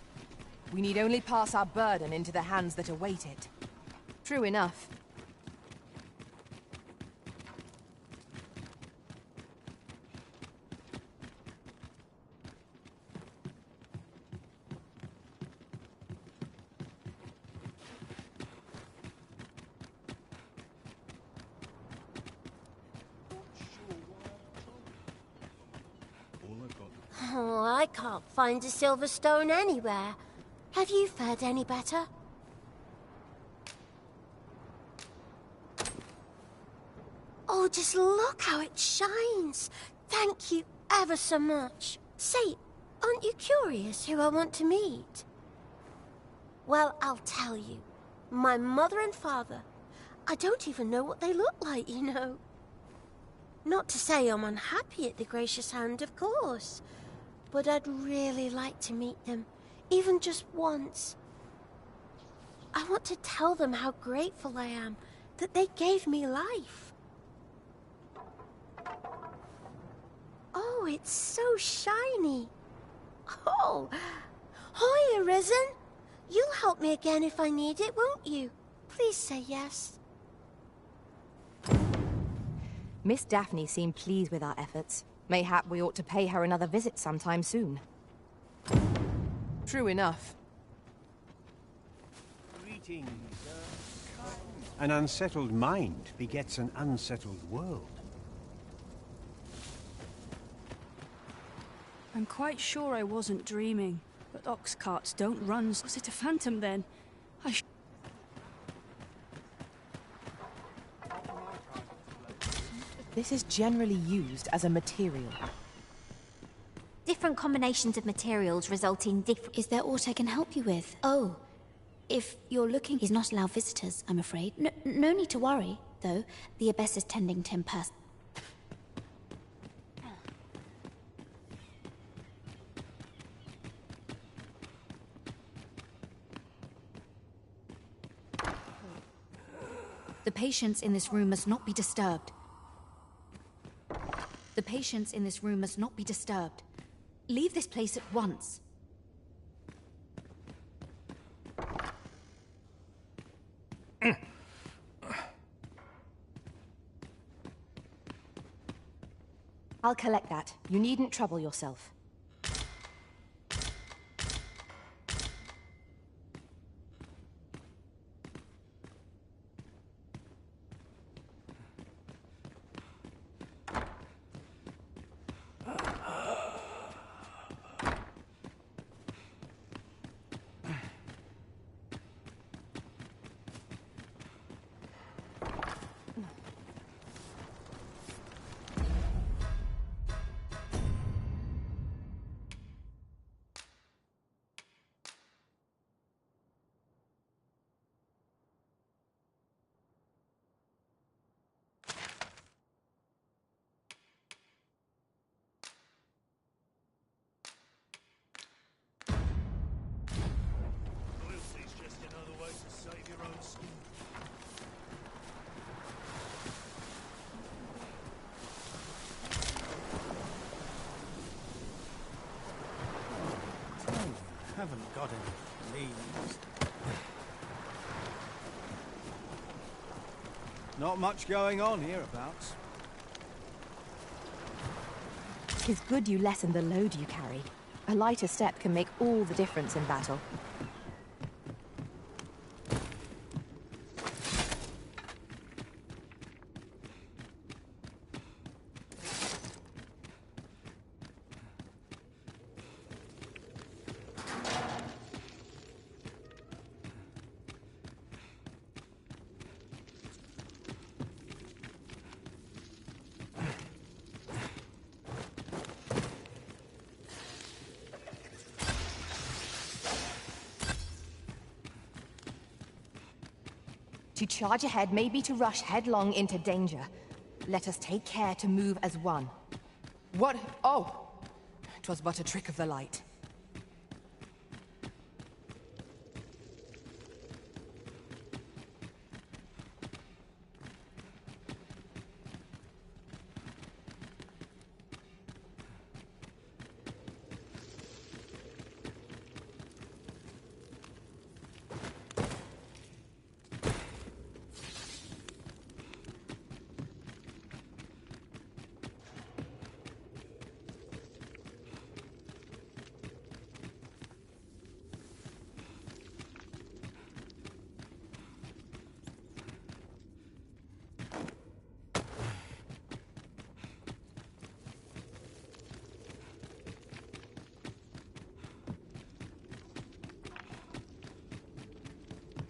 We need only pass our burden into the hands that await it. True enough. Oh, I can't find a silver stone anywhere. Have you fared any better? Oh, just look how it shines. Thank you ever so much. Say, aren't you curious who I want to meet? Well, I'll tell you. My mother and father. I don't even know what they look like, you know. Not to say I'm unhappy at the gracious hand, of course. But I'd really like to meet them, even just once. I want to tell them how grateful I am that they gave me life. Oh, it's so shiny. Oh, hi, Arisen. You'll help me again if I need it, won't you? Please say yes. Miss Daphne seemed pleased with our efforts. Mayhap we ought to pay her another visit sometime soon. True enough. Greetings. An unsettled mind begets an unsettled world. I'm quite sure I wasn't dreaming, but ox carts don't run. Was it a phantom then? This is generally used as a material. Different combinations of materials result in different... Is there aught I can help you with? Oh, if you're looking... is not allow visitors, I'm afraid. No need to worry, though. The abbess is tending to him personally. The patients in this room must not be disturbed. The patients in this room must not be disturbed. Leave this place at once. I'll collect that. You needn't trouble yourself. haven't got any leaves. Not much going on hereabouts. 'Tis good you lessen the load you carry. A lighter step can make all the difference in battle. To charge ahead may be to rush headlong into danger. Let us take care to move as one. What? Oh! 'Twas but a trick of the light.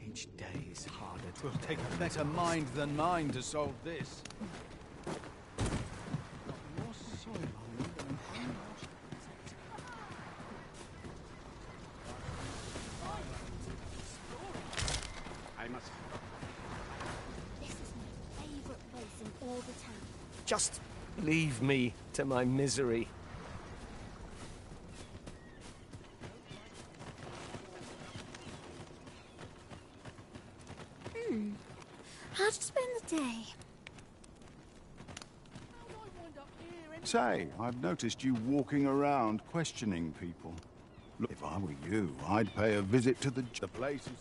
Each day is harder. 'Twill take a better mind than mine to solve this. More soil on you than I must. This is my favorite place in all the town. Just leave me to my misery. How to spend the day? Say, I've noticed you walking around questioning people. Look, if I were you, I'd pay a visit to the places.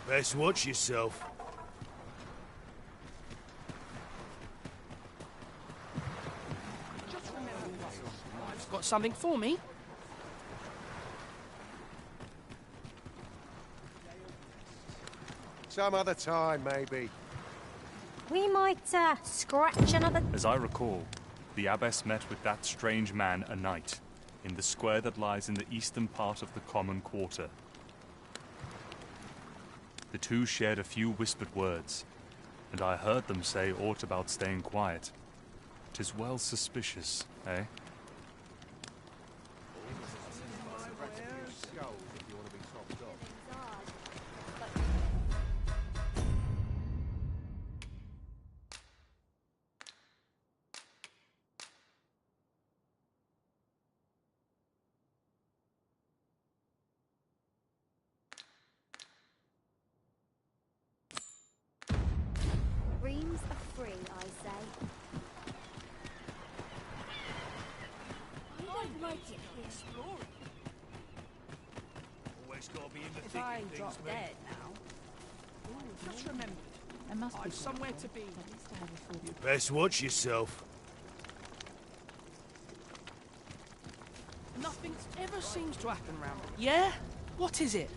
Best watch yourself. I've got something for me. Some other time, maybe. We might, scratch another... As I recall, the abbess met with that strange man a night, in the square that lies in the eastern part of the common quarter. The two shared a few whispered words, and I heard them say aught about staying quiet. 'Tis well suspicious, eh? Dreams are free, I say. I don't like it here. Always gotta be in the If thick I of things, drop mate. dead now. Just remembered. There must be I've somewhere to be. At least I have a full... Best watch yourself. Nothing ever seems to happen round here. Yeah? What is it?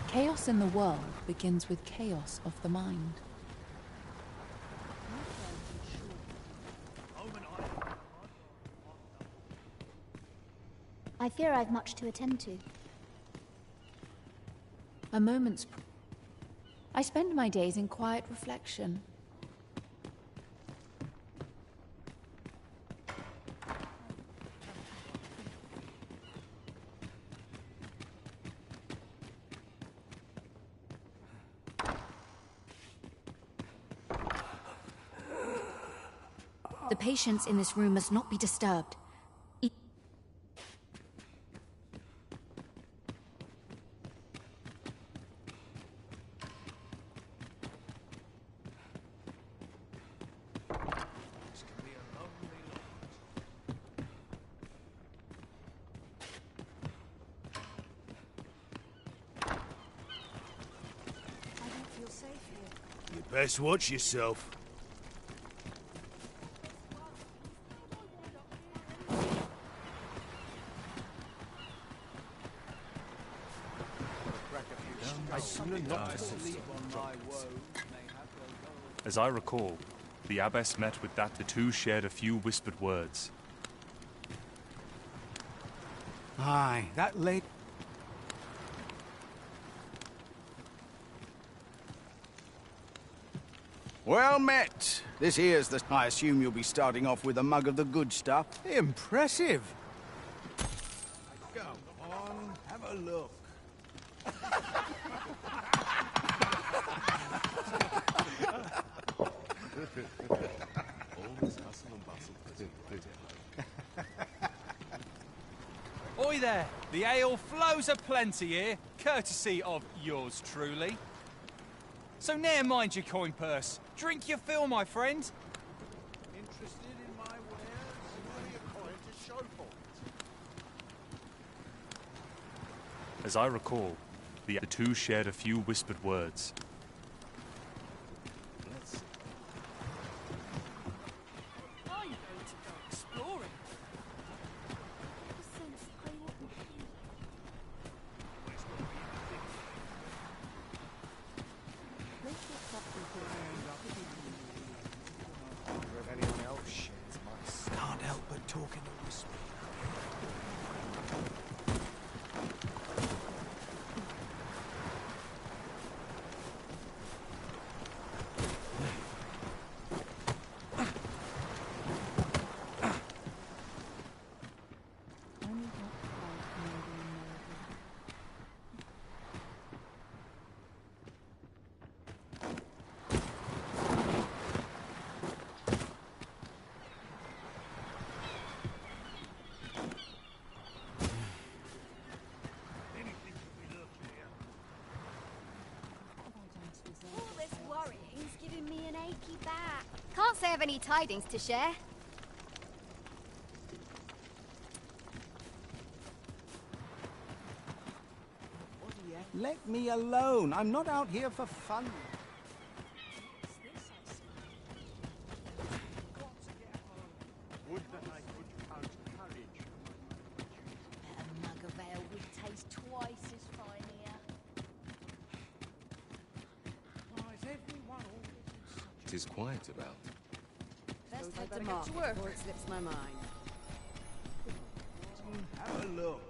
Chaos in the world begins with chaos of the mind. I fear I've much to attend to. A moment's... I spend my days in quiet reflection. The patients in this room must not be disturbed. Best watch yourself. As I recall, the abbess met with that. The two shared a few whispered words. Aye, that late. Well met. This here's the... I assume you'll be starting off with a mug of the good stuff. Impressive. Come on, have a look. Oi there! The ale flows aplenty here, courtesy of yours truly. So ne'er mind your coin purse. Drink your fill, my friend. Interested in my wares? What are your coin to show for it? As I recall, the two shared a few whispered words. I'm going to go exploring. If anyone else shares my can't help but talk in a whisper. All this worrying's giving me an achy back. Can't say I've any tidings to share. Let me alone. I'm not out here for fun. Would that I could count courage. A mug of ale would taste twice as fine here. Tis quiet about. Best head to mark before it slips my mind. Have a look.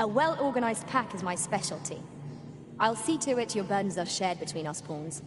A well-organized pack is my specialty. I'll see to it your burdens are shared between us pawns.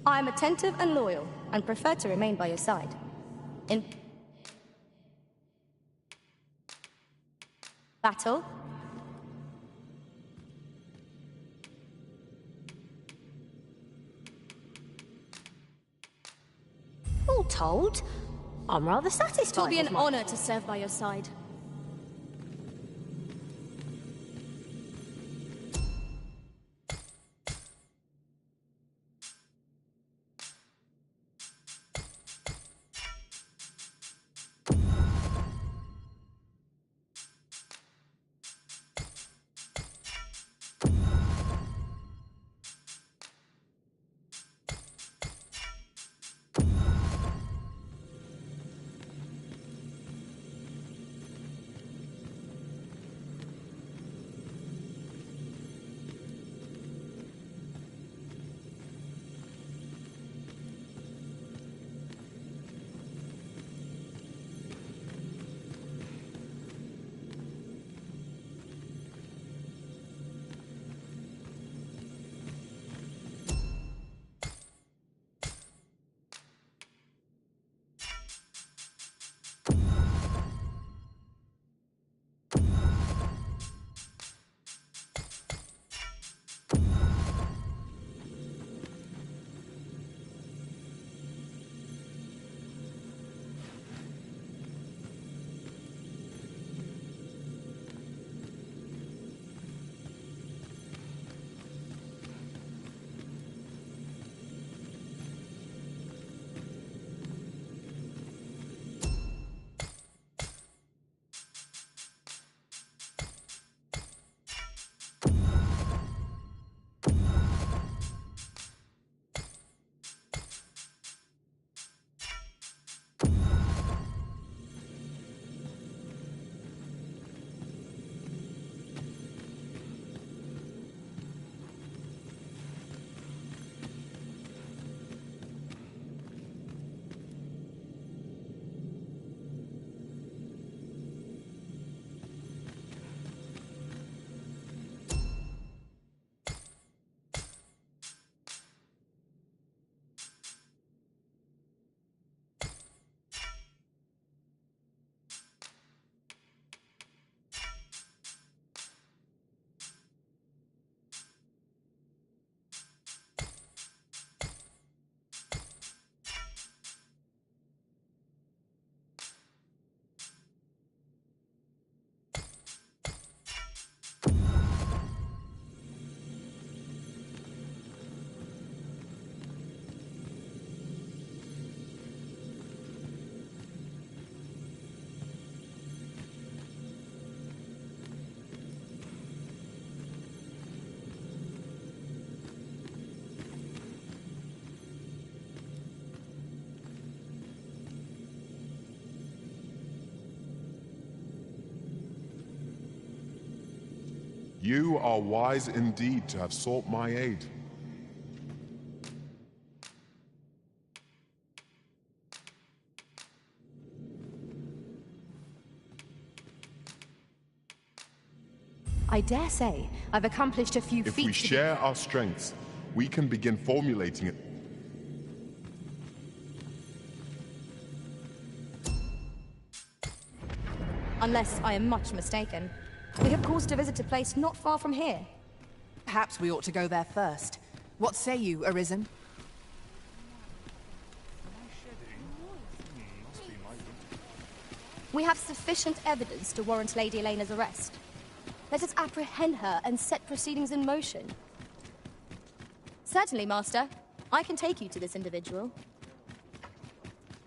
I am attentive and loyal, and prefer to remain by your side. In battle, all told, I'm rather satisfied. it will be with an my- honor to serve by your side. You are wise indeed to have sought my aid. I dare say I've accomplished a few feats. If we share our strengths, we can begin formulating it. Unless I am much mistaken. We have cause to visit a place not far from here. Perhaps we ought to go there first. What say you, Arisen? We have sufficient evidence to warrant Lady Elena's arrest. Let us apprehend her and set proceedings in motion. Certainly, Master. I can take you to this individual.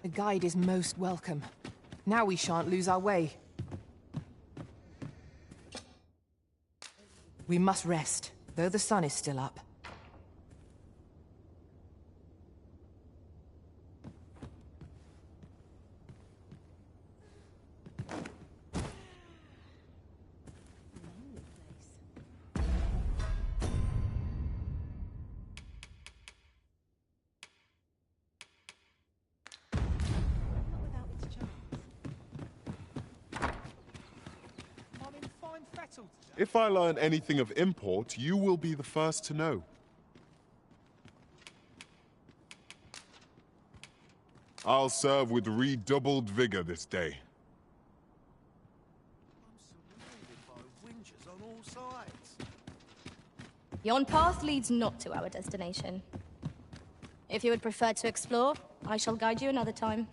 A guide is most welcome. Now we shan't lose our way. We must rest, though the sun is still up. If I learn anything of import, you will be the first to know. I'll serve with redoubled vigor this day. Yon path leads not to our destination. If you would prefer to explore, I shall guide you another time.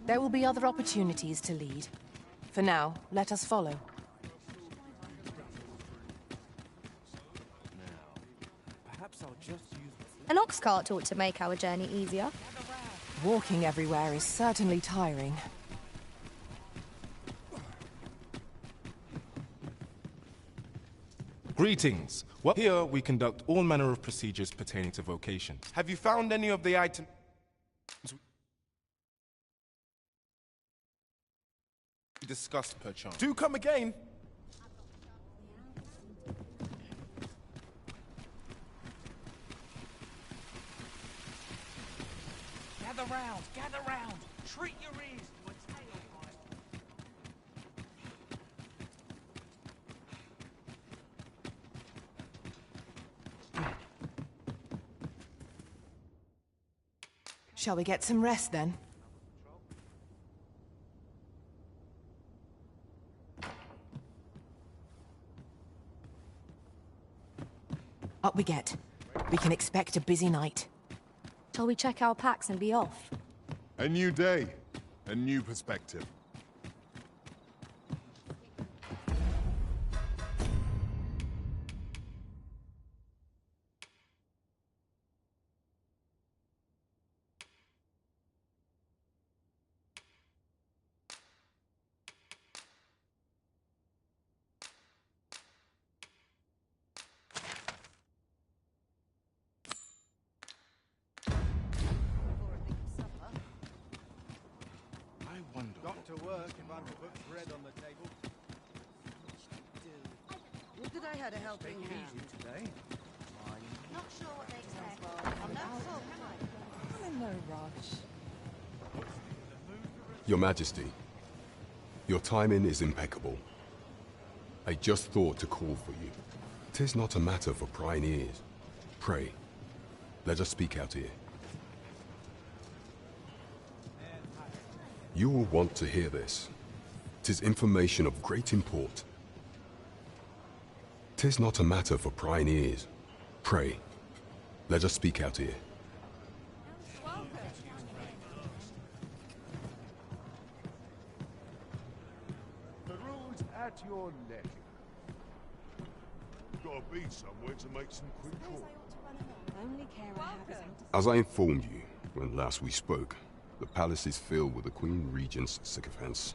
There will be other opportunities to lead. For now, let us follow. An ox cart ought to make our journey easier. Walking everywhere is certainly tiring. Greetings. Well, here we conduct all manner of procedures pertaining to vocations. Have you found any of the items we discussed, perchance? Do come again. Gather round. Treat your ears to a tale, Shall we get some rest then? Up we get. We can expect a busy night. Shall we check our packs and be off? A new day, a new perspective. Got to work if I'm to put bread on the table. Would that I had a helping hand today. Not sure what they expect. I'm I'm in no rush. Your Majesty, your timing is impeccable. I just thought to call for you. 'Tis not a matter for prying ears. Pray, let us speak out here. You will want to hear this. 'Tis information of great import. 'Tis not a matter for prying ears. Pray, let us speak out here. The road's at your neck. Gotta be somewhere to make some quick calls. Only care I have is As I informed you when last we spoke, the palace is filled with the Queen Regent's sycophants.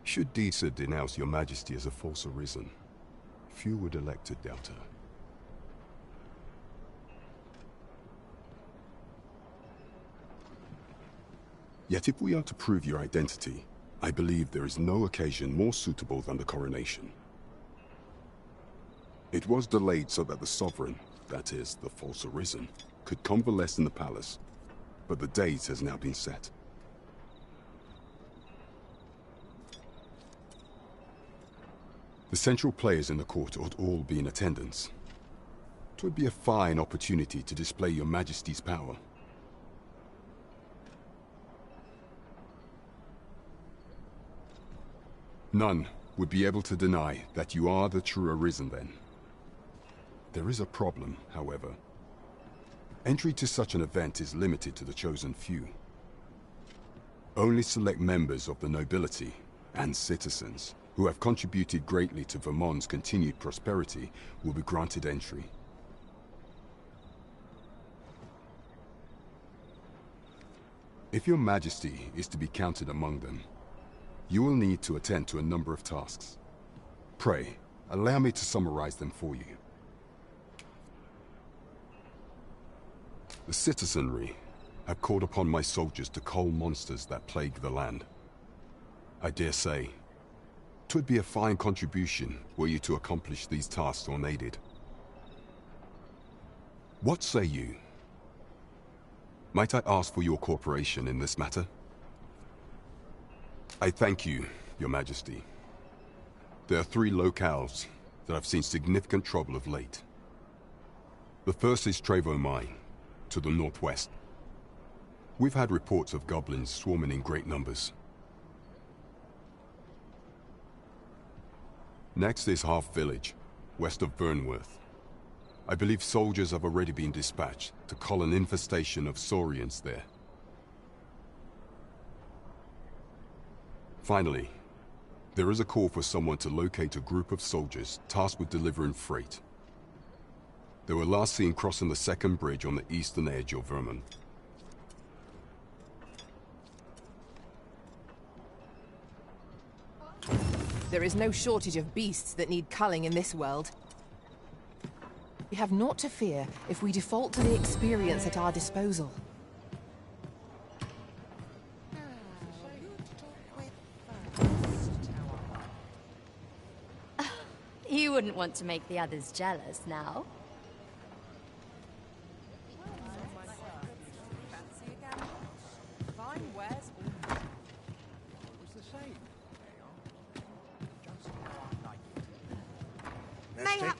Should Disa denounce your Majesty as a false arisen, few would elect to doubt her. Yet if we are to prove your identity, I believe there is no occasion more suitable than the coronation. It was delayed so that the sovereign, that is, the false arisen, could convalesce in the palace, but the date has now been set. The central players in the court ought all be in attendance. 'Twould be a fine opportunity to display your Majesty's power. None would be able to deny that you are the true Arisen then. There is a problem, however. Entry to such an event is limited to the chosen few. Only select members of the nobility and citizens who have contributed greatly to Vermont's continued prosperity will be granted entry. If your Majesty is to be counted among them, you will need to attend to a number of tasks. Pray, allow me to summarize them for you. The citizenry have called upon my soldiers to cull monsters that plague the land. I dare say, 'twould be a fine contribution were you to accomplish these tasks unaided. What say you? Might I ask for your cooperation in this matter? I thank you, Your Majesty. There are 3 locales that have seen significant trouble of late. The first is Trevo Mine, to the northwest. We've had reports of goblins swarming in great numbers. Next is Half Village, west of Vernworth. I believe soldiers have already been dispatched to cull an infestation of saurians there. Finally, there is a call for someone to locate a group of soldiers tasked with delivering freight. They were last seen crossing the second bridge on the eastern edge of Vermont. There is no shortage of beasts that need culling in this world. We have naught to fear if we default to the experience at our disposal. You wouldn't want to make the others jealous now.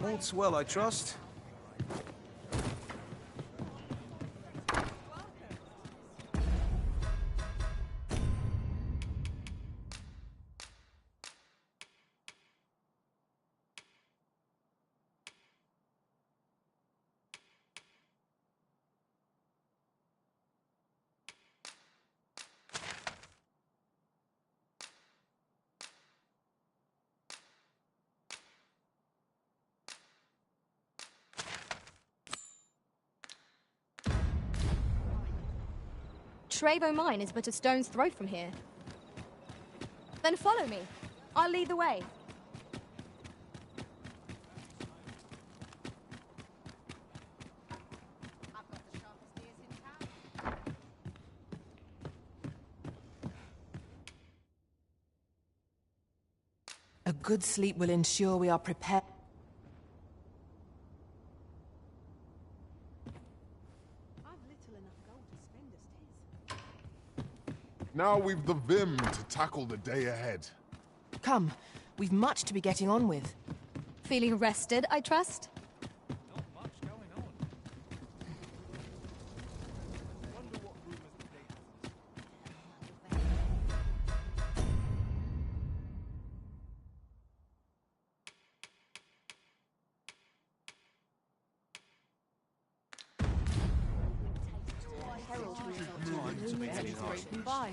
All's well, I trust. Trevo Mine is but a stone's throw from here. Then follow me. I'll lead the way. A good sleep will ensure we are prepared. Now we've the vim to tackle the day ahead. Come, we've much to be getting on with. Feeling rested, I trust? Bye.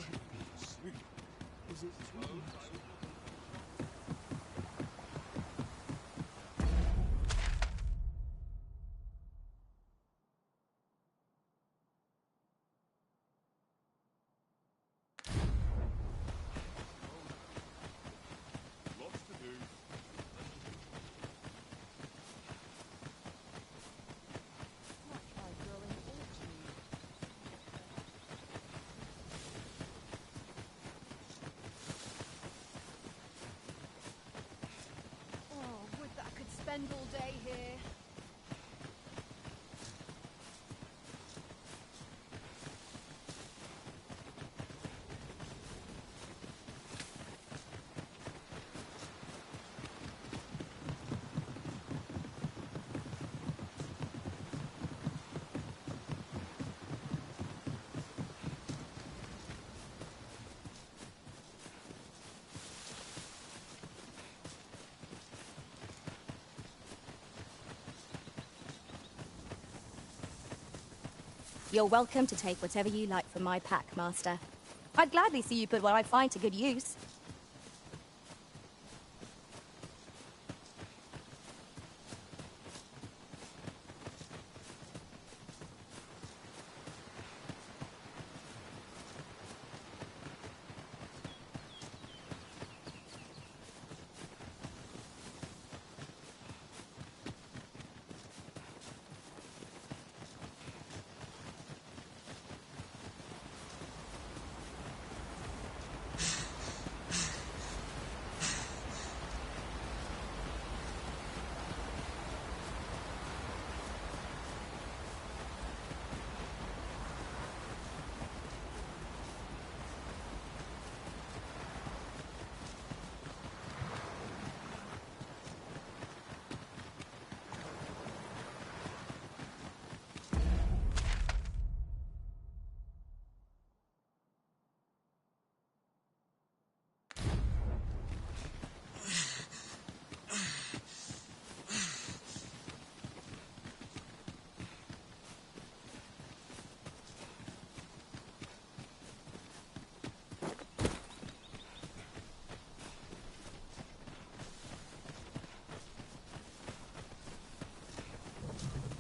spend all day here. You're welcome to take whatever you like from my pack, Master. I'd gladly see you put what I find to good use.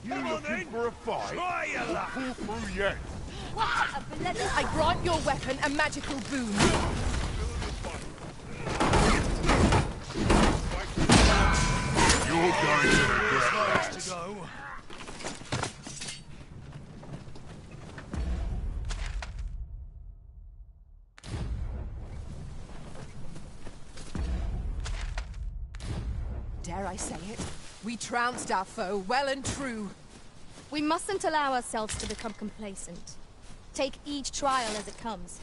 You looking for a fight? Try your luck. Pull through yet. I grant your weapon a magical boon. You're going to regret that. To go. Dare I say it? We trounced our foe well and true. We mustn't allow ourselves to become complacent. Take each trial as it comes.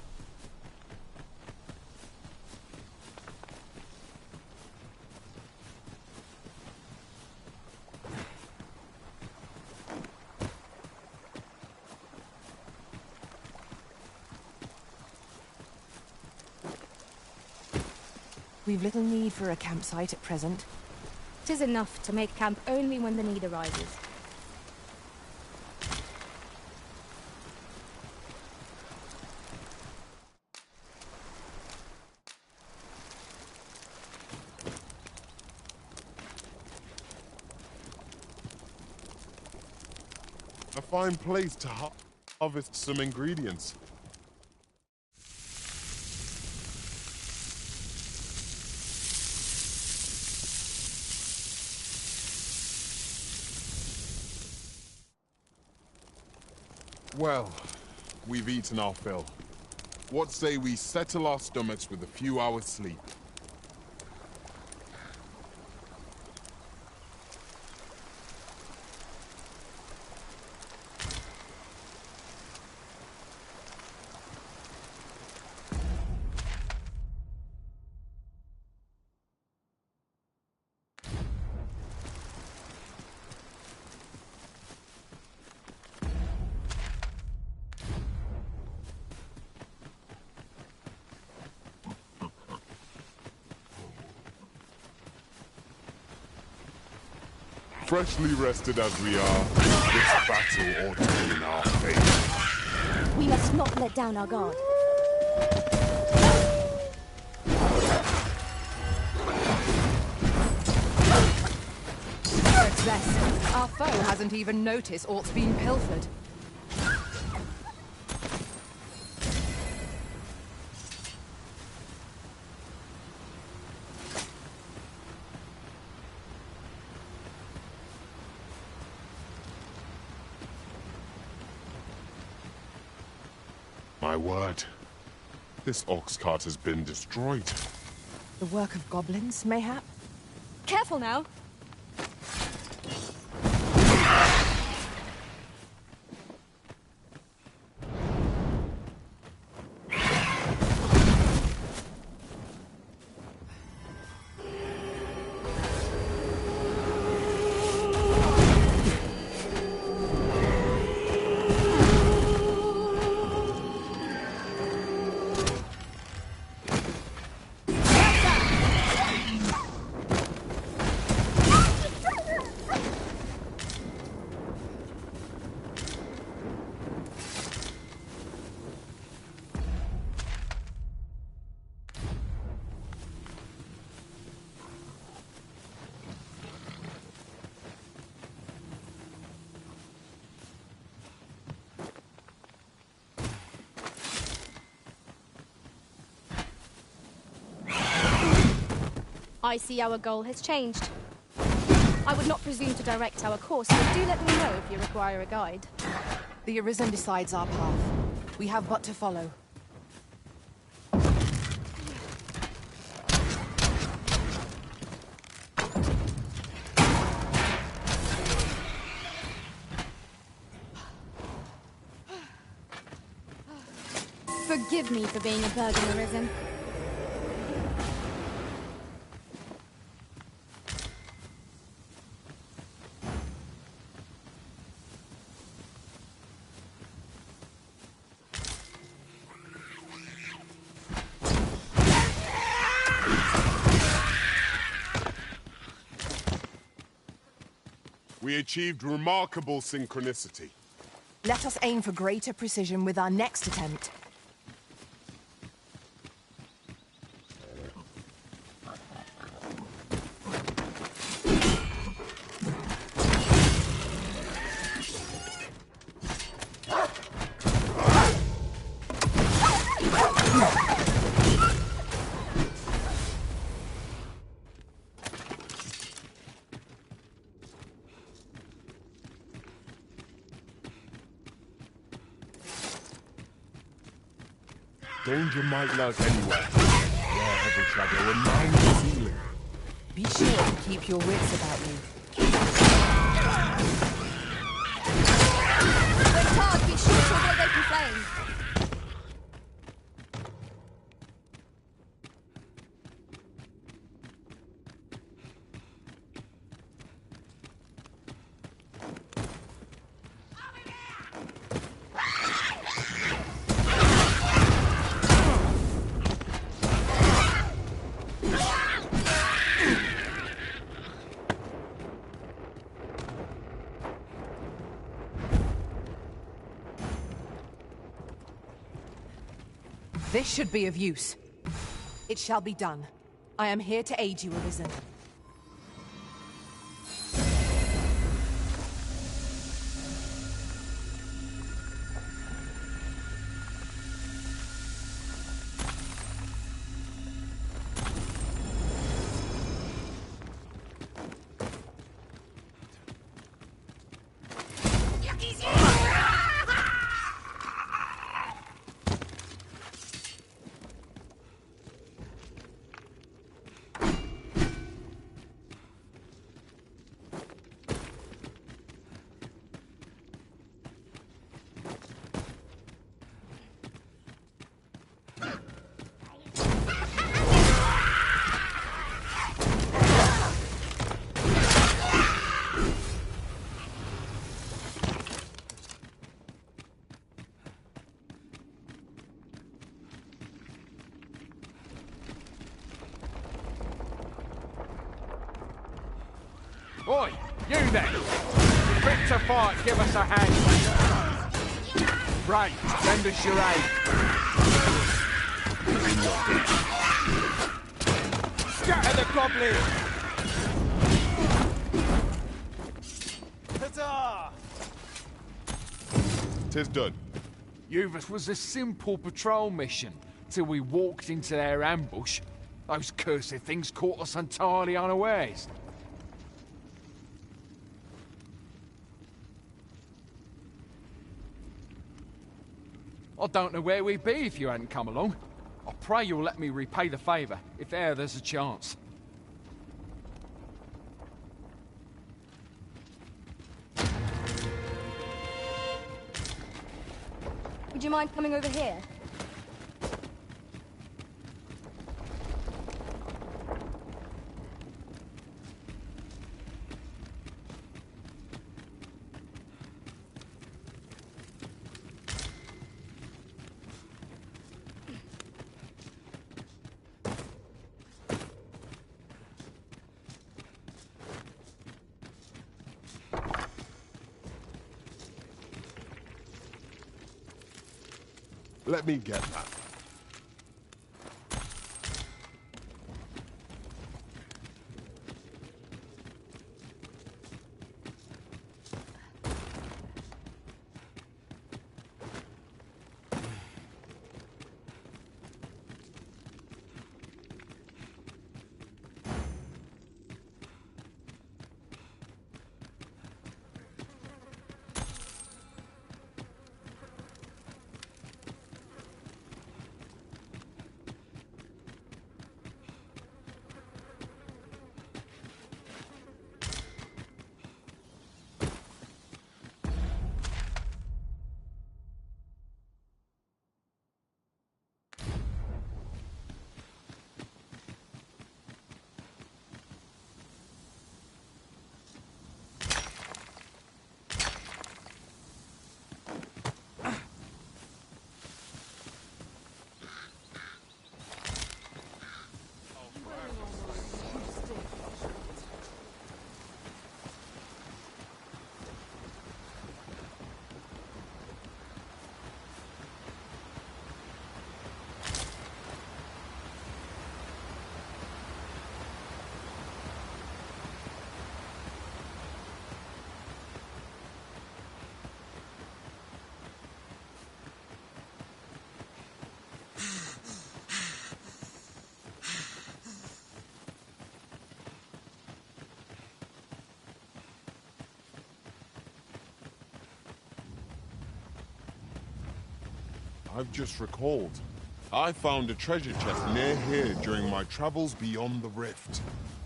We've little need for a campsite at present. 'Tis enough to make camp only when the need arises. A fine place to harvest some ingredients. Well, we've eaten our fill. What say we settle our stomachs with a few hours' sleep? Freshly rested as we are, this battle ought to be in our favor. We must not let down our guard. Success. Our foe hasn't even noticed aught's been pilfered. My word. This ox cart has been destroyed. The work of goblins, mayhap? Careful now! I see our goal has changed. I would not presume to direct our course, but do let me know if you require a guide. The Arisen decides our path. We have but to follow. Forgive me for being a burden, Arisen. We achieved remarkable synchronicity. Let us aim for greater precision with our next attempt. Danger might lurk anywhere. Wherever trouble remains the ceiling. Be sure to keep your wits about you. When hard, be sure to avoid open flame. This should be of use. It shall be done. I am here to aid you, Arisen. Oi, you there! Fit to fight, give us a hand. Right, lend us your aid. Scatter the goblins! Ta-ta! 'Tis done. Uvas was a simple patrol mission, till we walked into their ambush. Those cursed things caught us entirely unawares. I don't know where we'd be if you hadn't come along. I pray you'll let me repay the favour, if e'er there's a chance. Would you mind coming over here? Let me get that. I've just recalled. I found a treasure chest near here during my travels beyond the rift.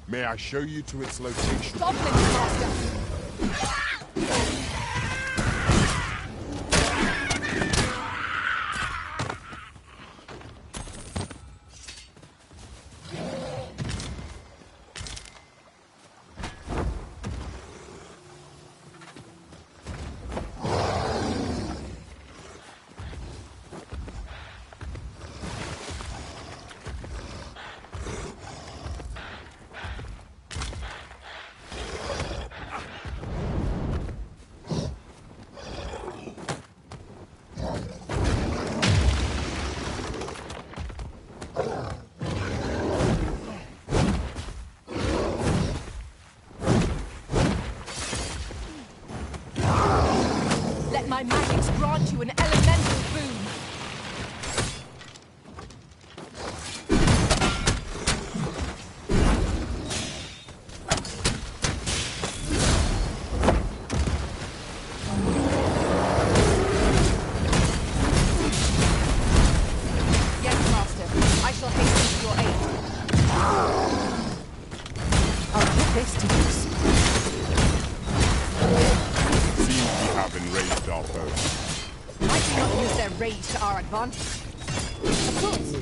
May I show you to its location? Stop him, Master! My magics grant you an elemental boon. Yes, Master. I shall hasten to your aid. I'll put this to use. Enraged our foes. Might we not use their rage to our advantage? Of course.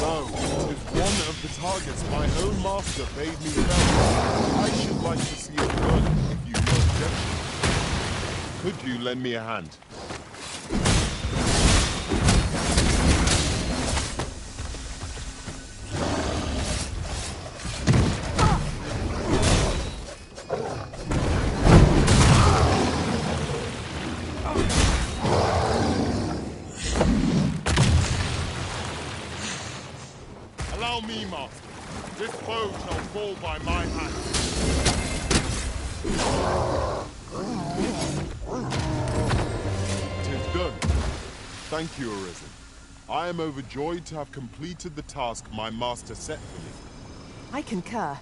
No, it is one of the targets my own master bade me fell. I should like to see it burn if you no objection. Could you lend me a hand? Allow me, Master. This foe shall fall by my hand. Tis done. Thank you, Arisen. I am overjoyed to have completed the task my master set for me. I concur.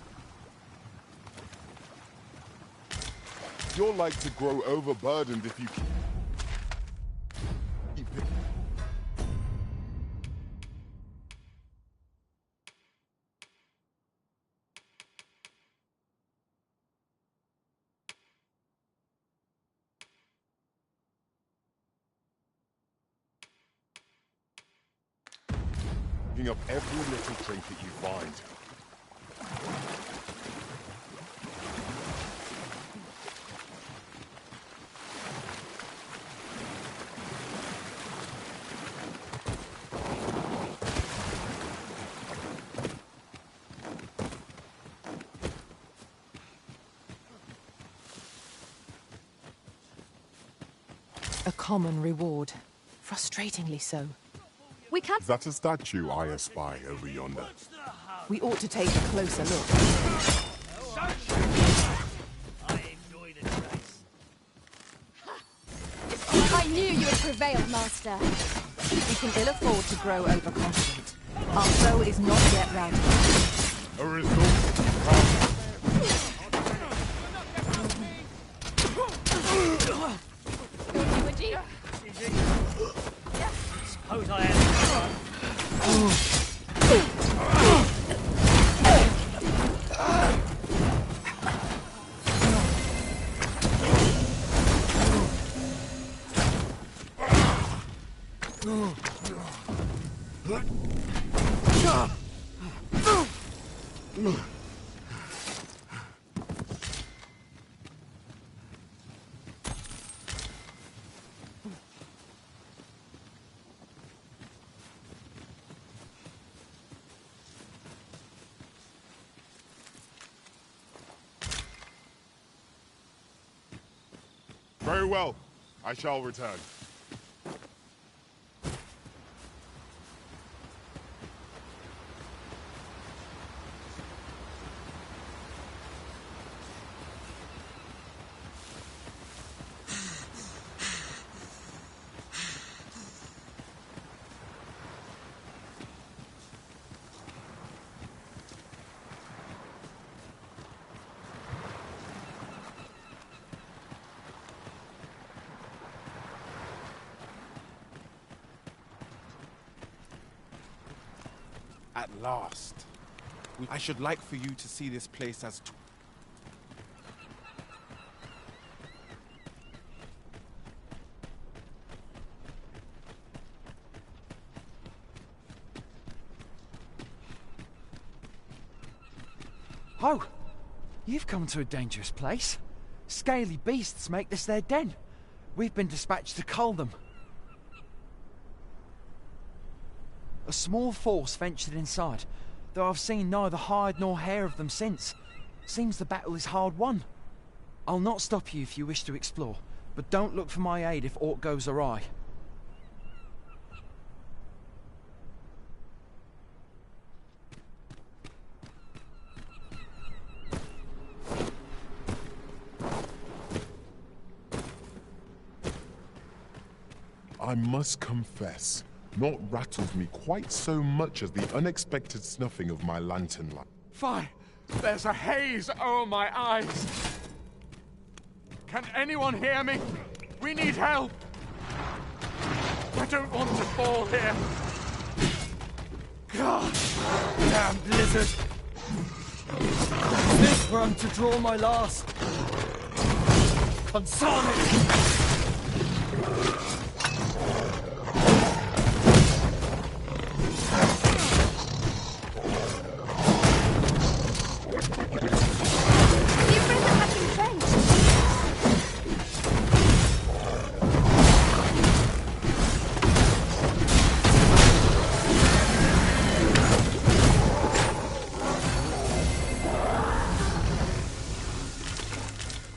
You're like to grow overburdened if you keep it. Picking up every little trinket you find. A common reward. Frustratingly so. We can't... Is that a statue I espy over yonder? We ought to take a closer look. I knew you would prevail, Master. We can ill afford to grow overconfident. Our foe is not yet routed. A result. Suppose I am. Very well. I shall return. At last. I should like for you to see this place as... Oh! You've come to a dangerous place. Scaly beasts make this their den. We've been dispatched to cull them. A small force ventured inside, though I've seen neither hide nor hair of them since. Seems the battle is hard won. I'll not stop you if you wish to explore, but don't look for my aid if aught goes awry. I must confess, naught rattles me quite so much as the unexpected snuffing of my lantern light. Fie! There's a haze over my eyes! Can anyone hear me? We need help! I don't want to fall here! God! Damn blizzard! Is this where I'm to draw my last? Console it!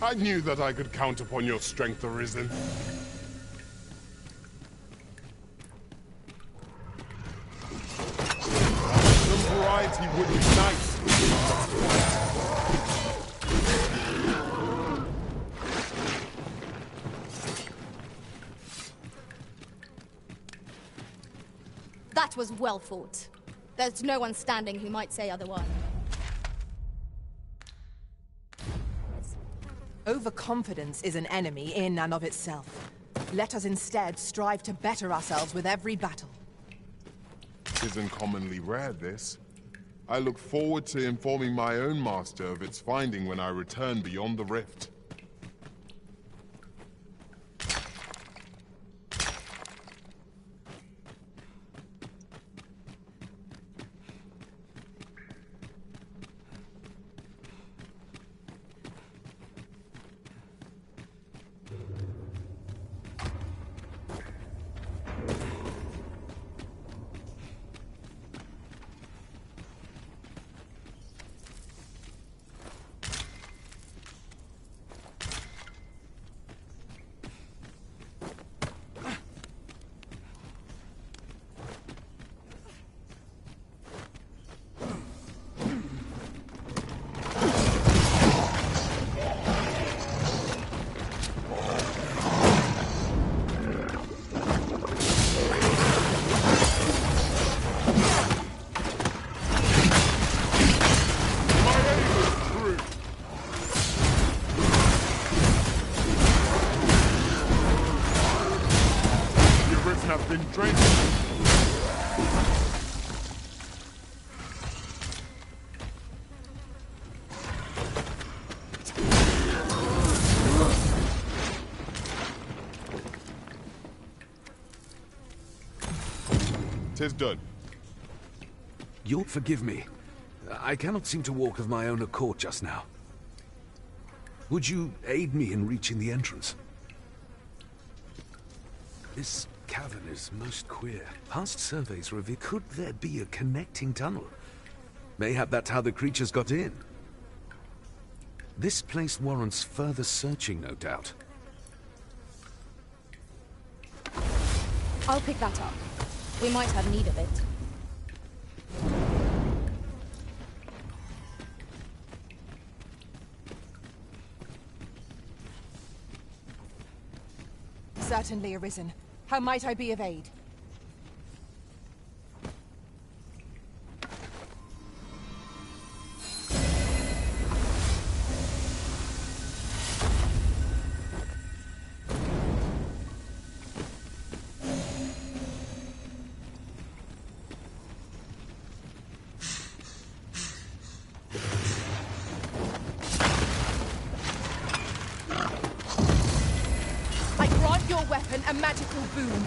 I knew that I could count upon your strength, Arisen. Some variety would be nice. That was well fought. There's no one standing who might say otherwise. Overconfidence is an enemy in and of itself. Let us instead strive to better ourselves with every battle. Isn't commonly rare, this. I look forward to informing my own master of its finding when I return beyond the rift. Tis done. You'll forgive me. I cannot seem to walk of my own accord just now. Would you aid me in reaching the entrance? This cavern is most queer. Past surveys reveal... Could there be a connecting tunnel? Mayhap that's how the creatures got in. This place warrants further searching, no doubt. I'll pick that up. We might have need of it. Certainly, Arisen. How might I be of aid? weapon a magical boon.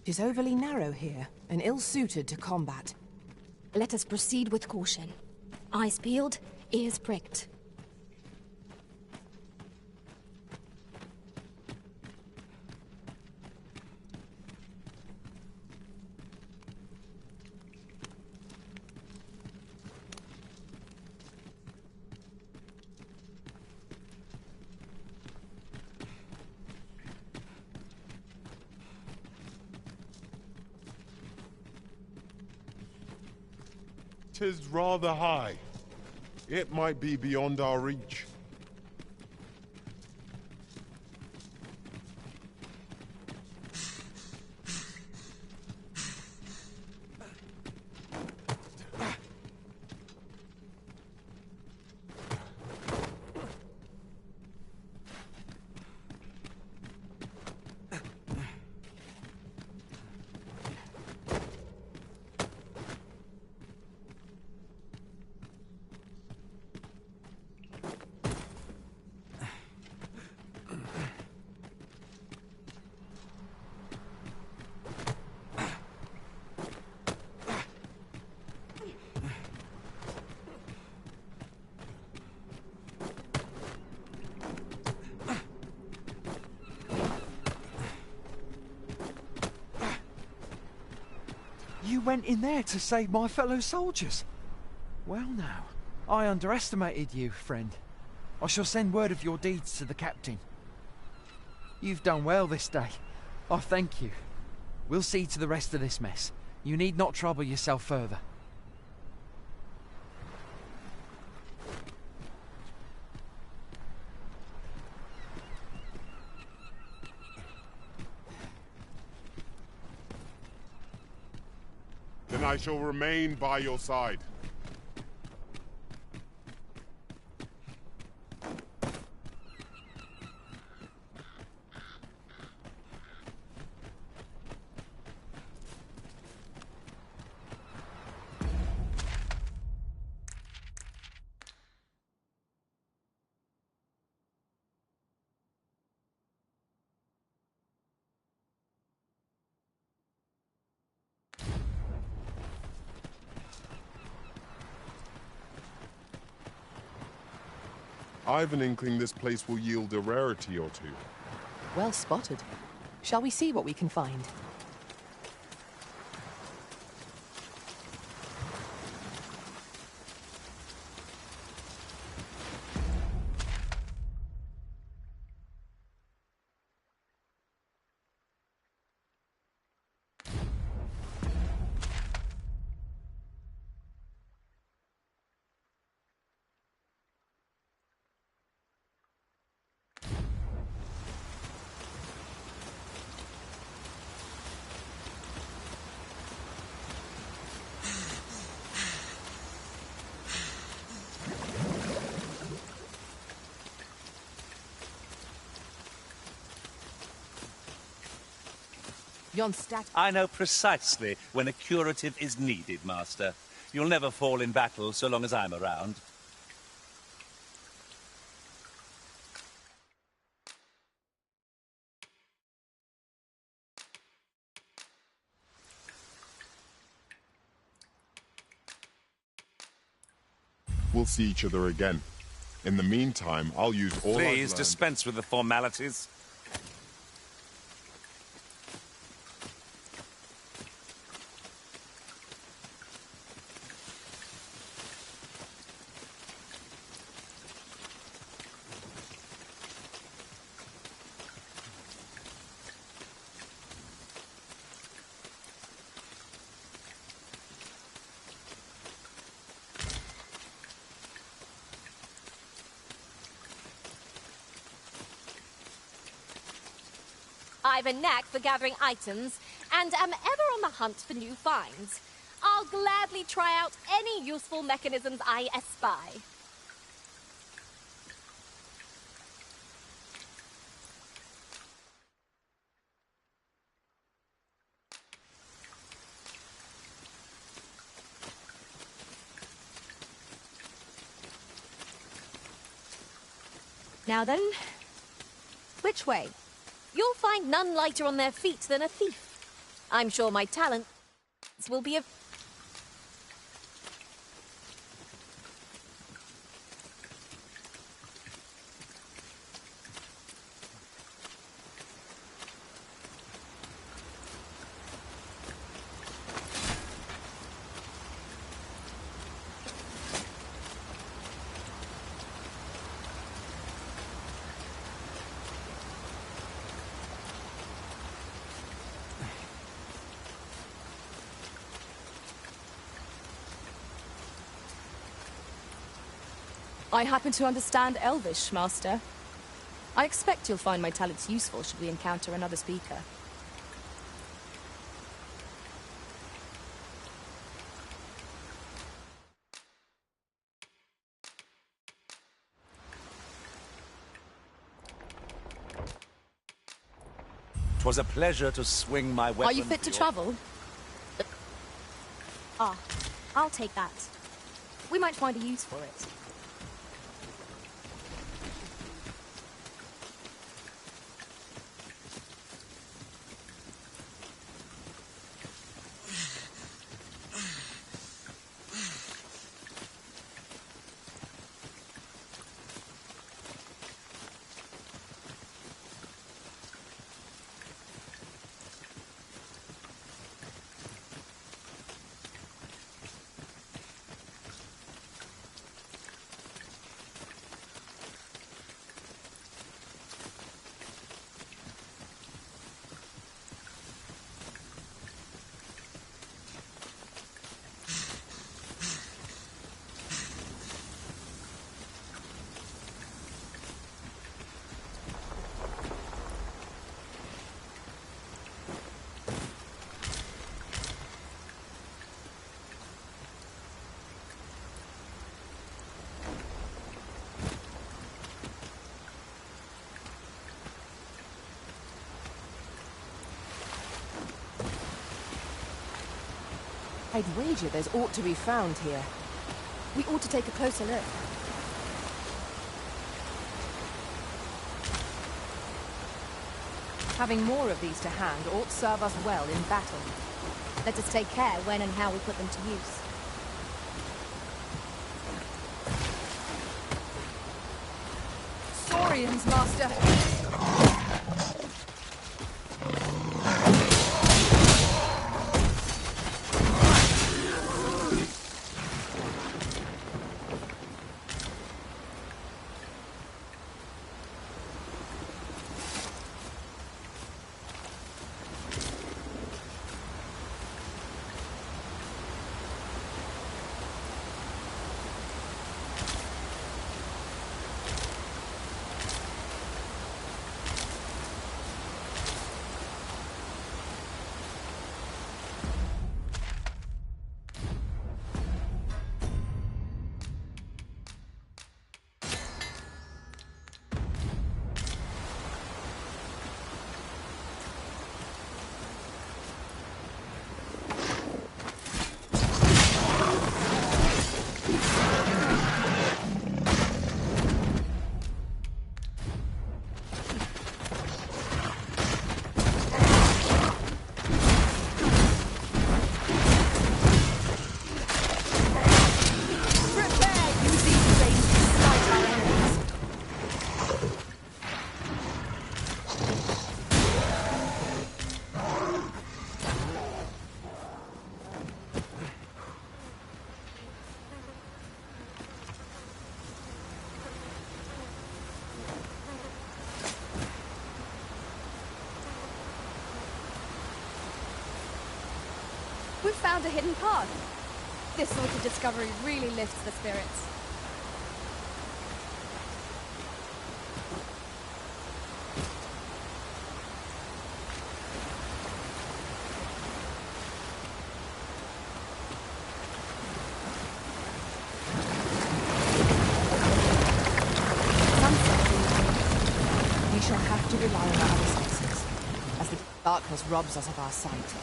She's overly narrow here, and ill-suited to combat. Let us proceed with caution. Eyes peeled, ears pricked. Tis rather high. It might be beyond our reach. You went in there to save my fellow soldiers. Well now, I underestimated you, friend. I shall send word of your deeds to the captain. You've done well this day. I thank you. We'll see to the rest of this mess. You need not trouble yourself further. Then I shall remain by your side. I've an inkling this place will yield a rarity or two. Well spotted. Shall we see what we can find? I know precisely when a curative is needed, Master. You'll never fall in battle so long as I'm around. We'll see each other again. In the meantime, I'll use all I've Please learned. dispense with the formalities. I've a knack for gathering items, and am ever on the hunt for new finds. I'll gladly try out any useful mechanisms I espy. Now then, which way? You'll find none lighter on their feet than a thief. I'm sure my talents will be of... I happen to understand Elvish, Master. I expect you'll find my talents useful should we encounter another speaker. "'Twas a pleasure to swing my weapon. Are you fit to travel? Ah, I'll take that. We might find a use for it. I'd wager there's aught to be found here. We ought to take a closer look. Having more of these to hand ought serve us well in battle. Let us take care when and how we put them to use. Saurians, Master! We've found a hidden path. This sort of discovery really lifts the spirits. rely on our other senses, as the darkness robs us of our sight.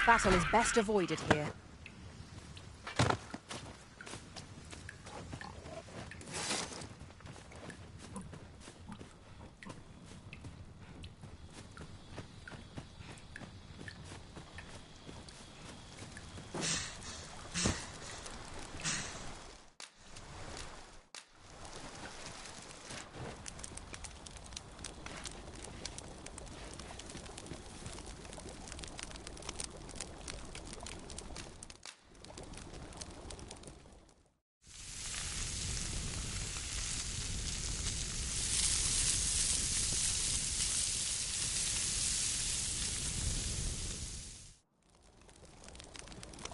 Battle is best avoided here.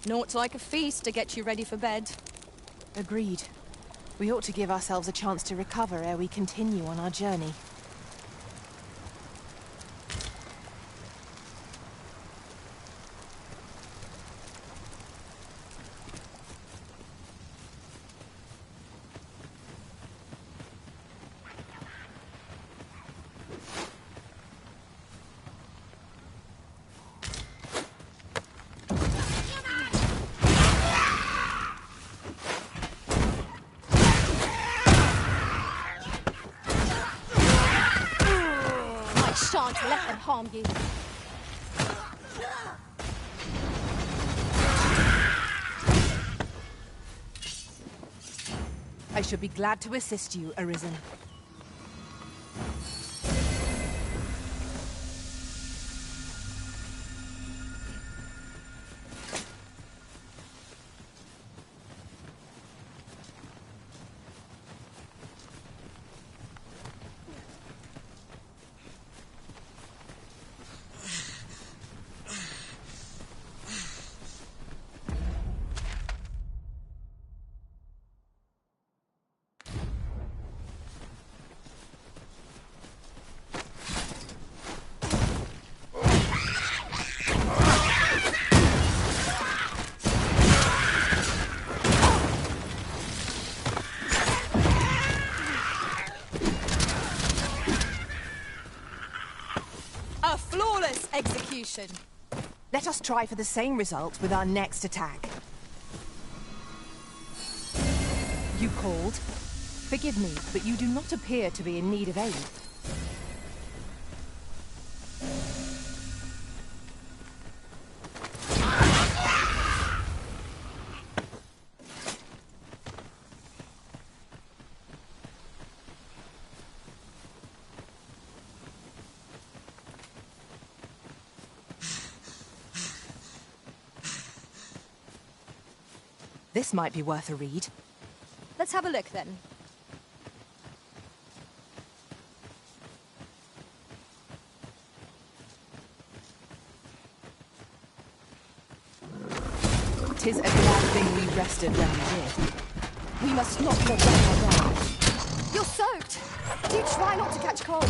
Naught like a feast to get you ready for bed. Agreed. We ought to give ourselves a chance to recover ere we continue on our journey. Shan't let them harm you. I should be glad to assist you, Arisen. Execution. Let us try for the same result with our next attack. You called? Forgive me, but you do not appear to be in need of aid. This might be worth a read. Let's have a look then. "'Tis a glad thing we rested when we did. We must not let our down. You're soaked! Do try not to catch cold.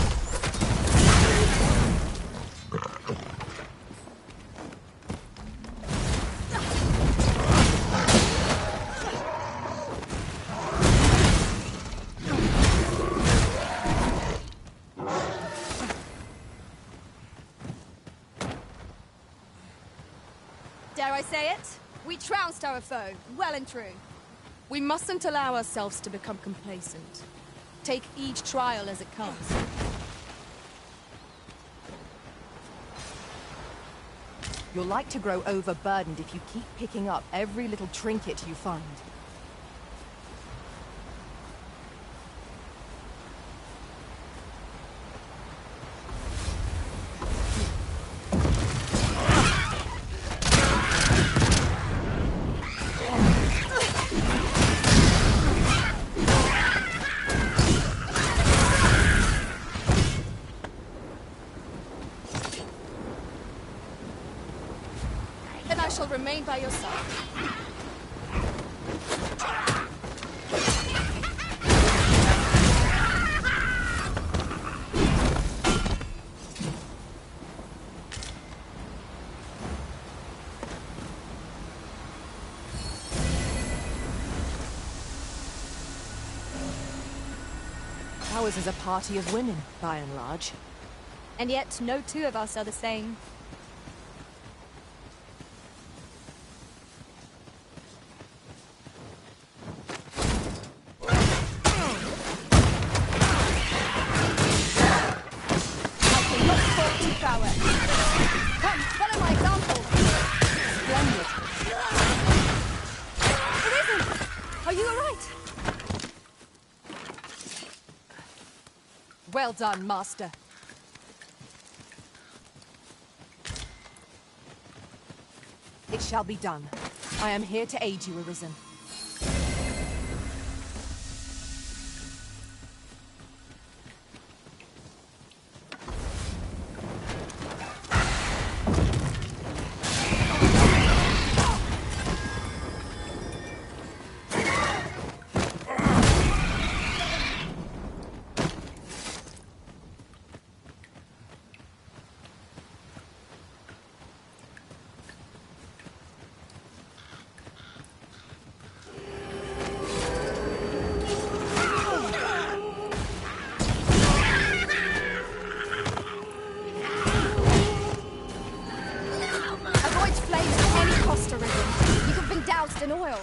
Dare I say it? We trounced our foe, well and true. We mustn't allow ourselves to become complacent. Take each trial as it comes. You're like to grow overburdened if you keep picking up every little trinket you find. shall remain by your side. Ours is a party of women, by and large. And yet, no two of us are the same. Come, follow my example. Splendid. Arisen! Are you alright? Well done, Master. It shall be done. I am here to aid you, Arisen. In oil.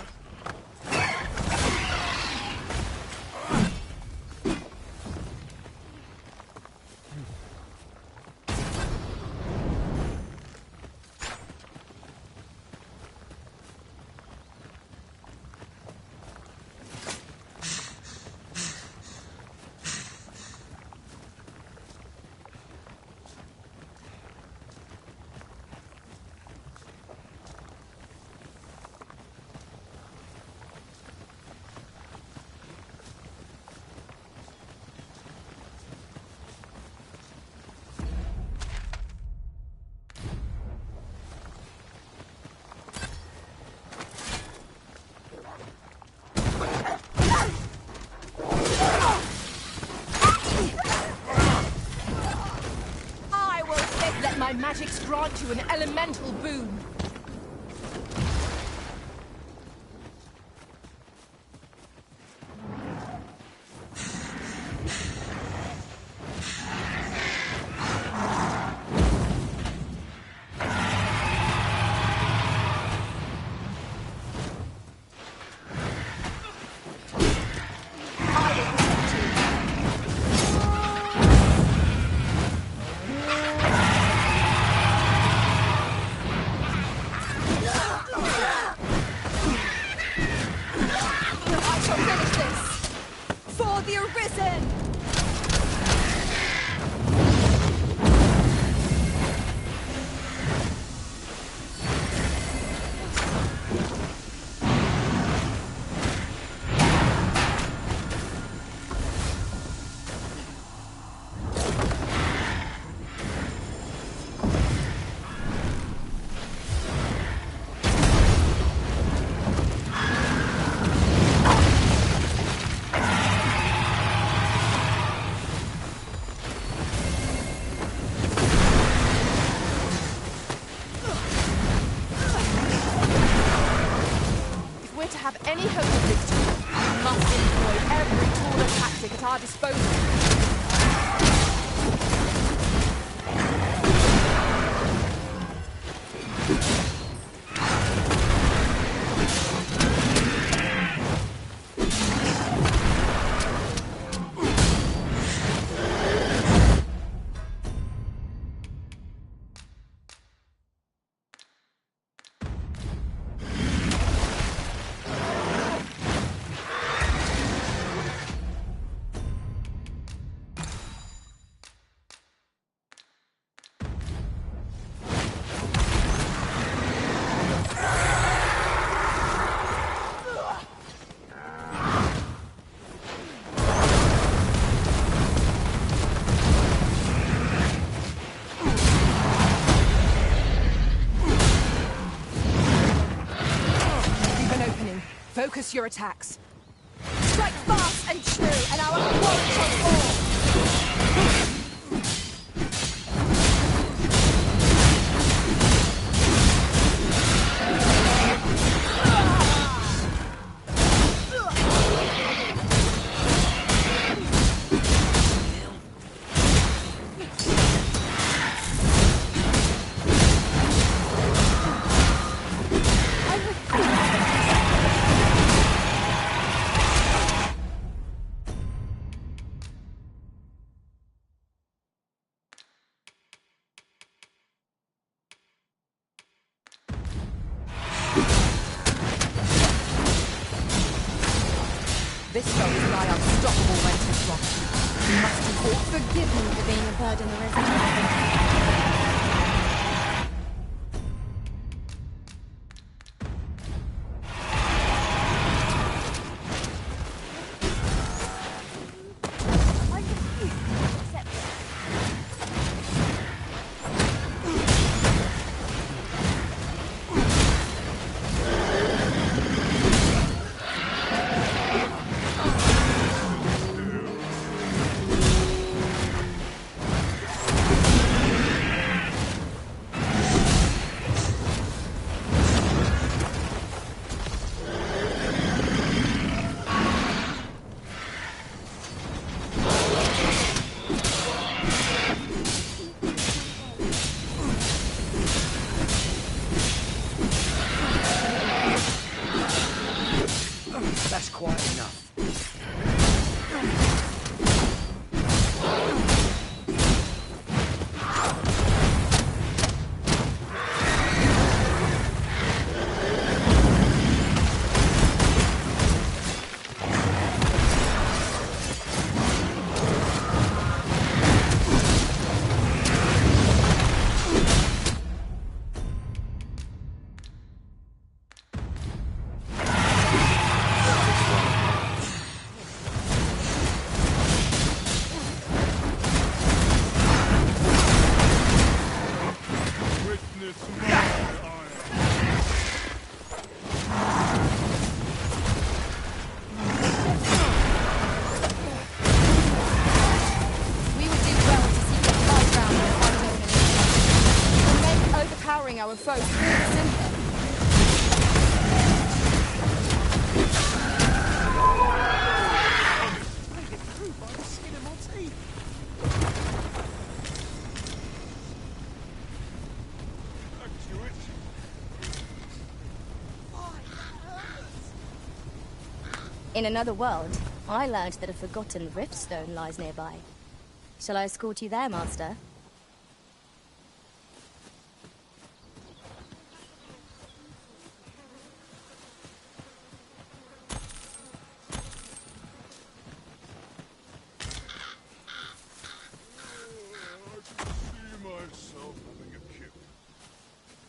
My magics grant you an elemental boon. Any hope of victory, we must employ every tool and tactic at our disposal. Focus your attacks. Strike fast and true, and our quarry shall fall! This foe is nigh unstoppable when 'tis wrong. You must be fought. Forgive me for being a burden, Arisen. That's quite enough. Our foes simple. In another world, I learned that a forgotten riftstone lies nearby. Shall I escort you there, Master?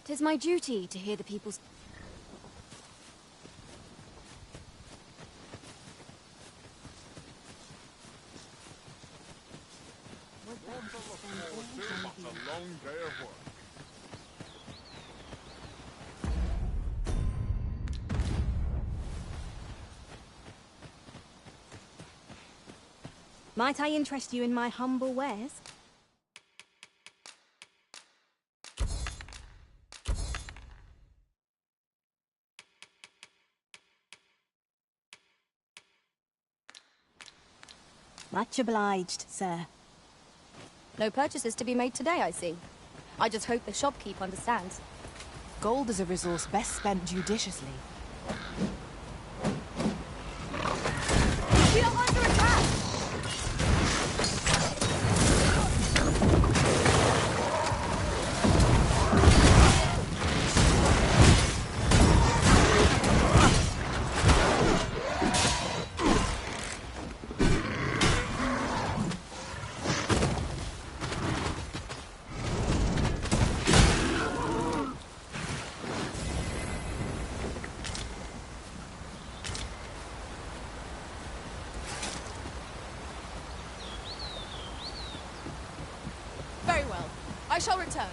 Tis my duty to hear the people's... A long day of work. Might I interest you in my humble wares? Much obliged, sir. No purchases to be made today, I see. I just hope the shopkeep understands. Gold is a resource best spent judiciously. We are under attack! Very well. I shall return.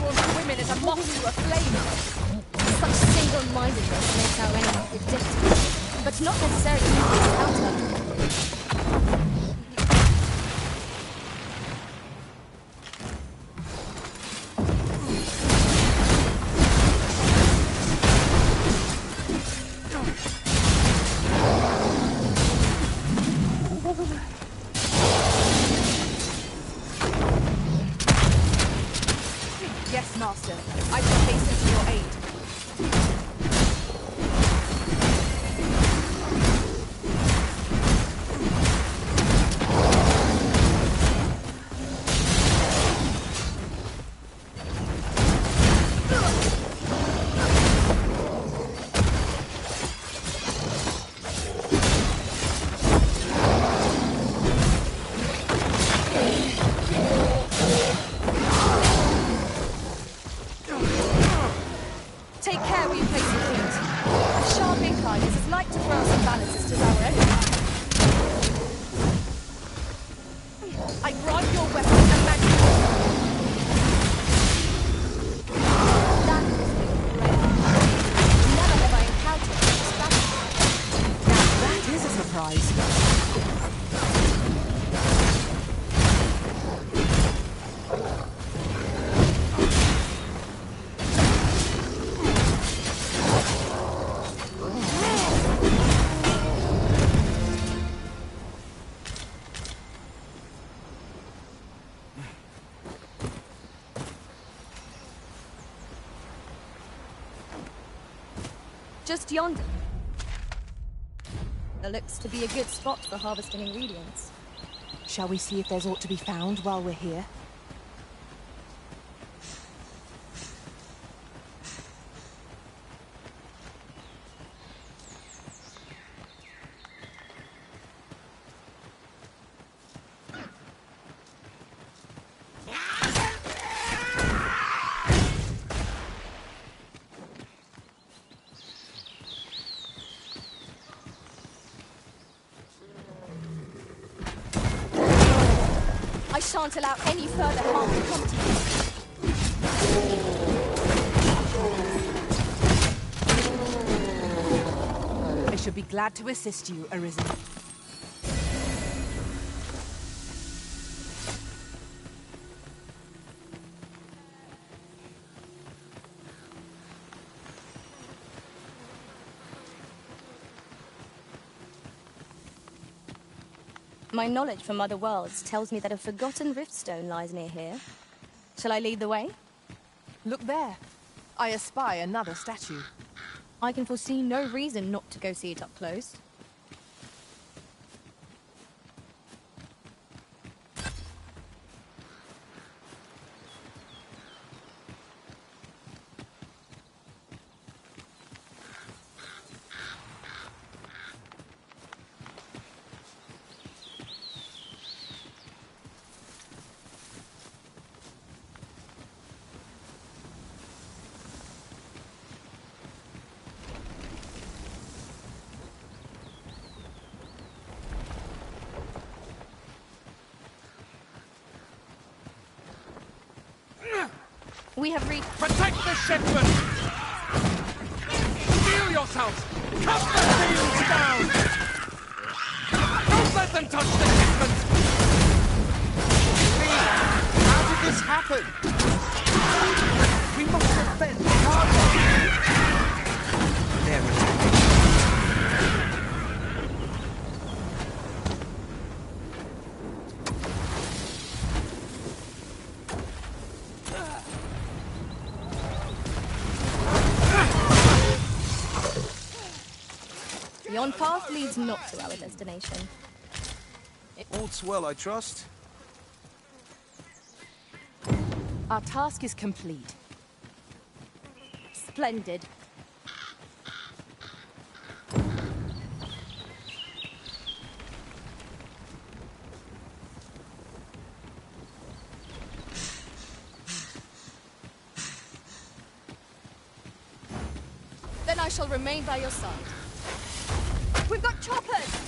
drawn to women as a moth to a flame. Such single-mindedness makes our enemies addicted, but not necessarily easy to counter. Yes, Master. I shall hasten to your aid. Take care where you place your feet. A sharp incline is as like to throw us imbalances as our enemy. I grant your weapon a magical. That is incredible. Never have I encountered such battle. Now that is a surprise. Just yonder. There looks to be a good spot for harvesting ingredients. Shall we see if there's aught to be found while we're here? I shan't allow any further harm to come to you. I should be glad to assist you, Arisen. My knowledge from other worlds tells me that a forgotten riftstone lies near here. Shall I lead the way? Look there. I espy another statue. I can foresee no reason not to go see it up close. We have reached... Protect the shipment! Steel yourselves! Cut the fields down! Don't let them touch the shipment! Please, how did this happen? We must defend the cargo! There it is. Yon path leads not to our destination. All's well, I trust. Our task is complete. Splendid. Then I shall remain by your side. We've got choppers!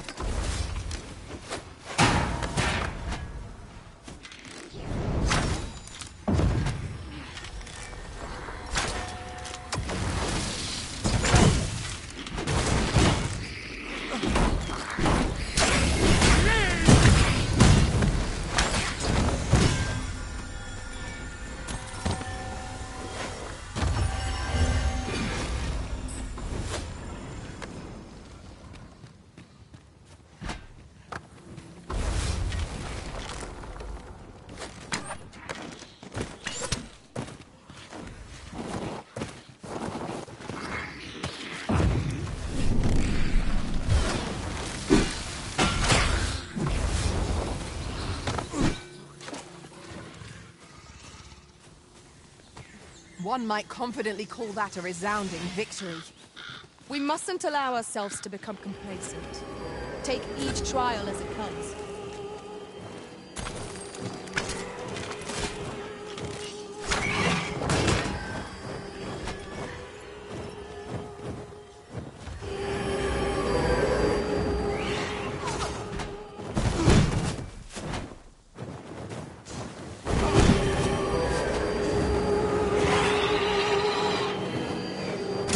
One might confidently call that a resounding victory. We mustn't allow ourselves to become complacent. Take each trial as it comes.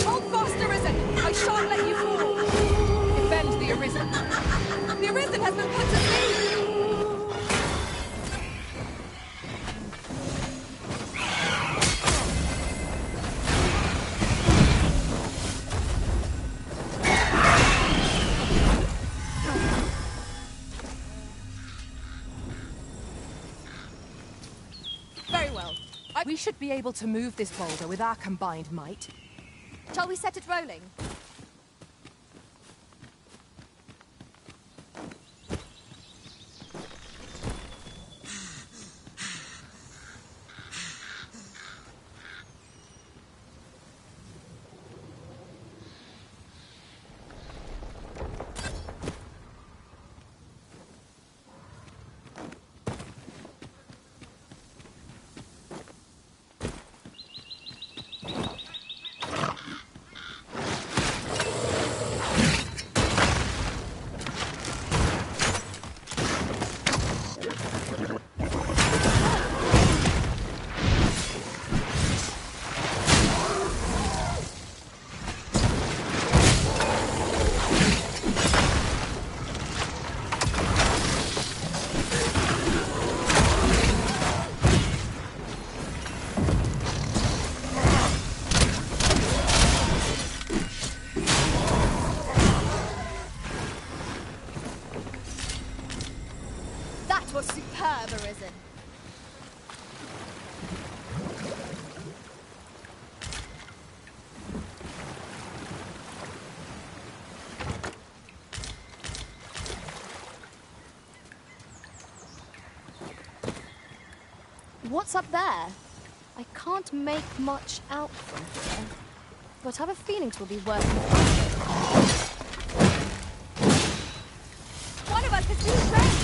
Hold fast, Arisen! I shan't let you fall! Defend the Arisen! The Arisen has been put to sleep! Very well. We should be able to move this boulder with our combined might. Shall we set it rolling? That was superb, Arisen. What's up there? I can't make much out from here, but I have a feeling it will be worth it. One of us has been trained!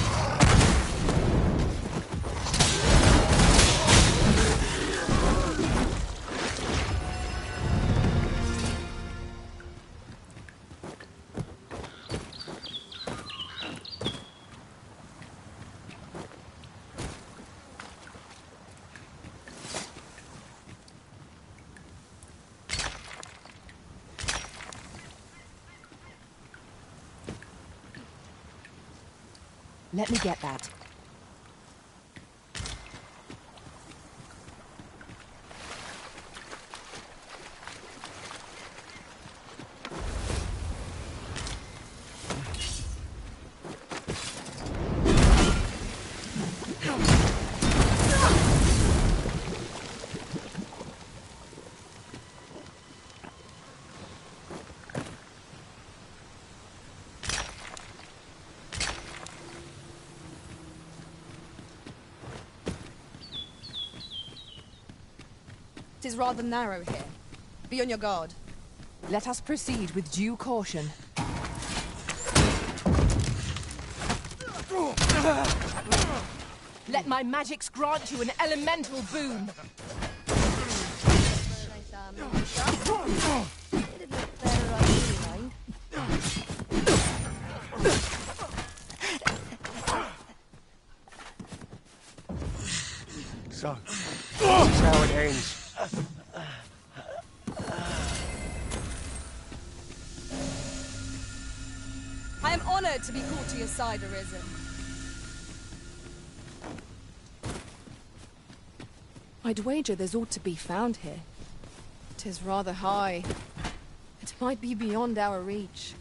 Let me get that. It is rather narrow here. Be on your guard. Let us proceed with due caution. Let my magics grant you an elemental boon. So, this is how it ends. I am honored to be called to your side, Arisen. I'd wager there's aught to be found here. 'Tis rather high. It might be beyond our reach.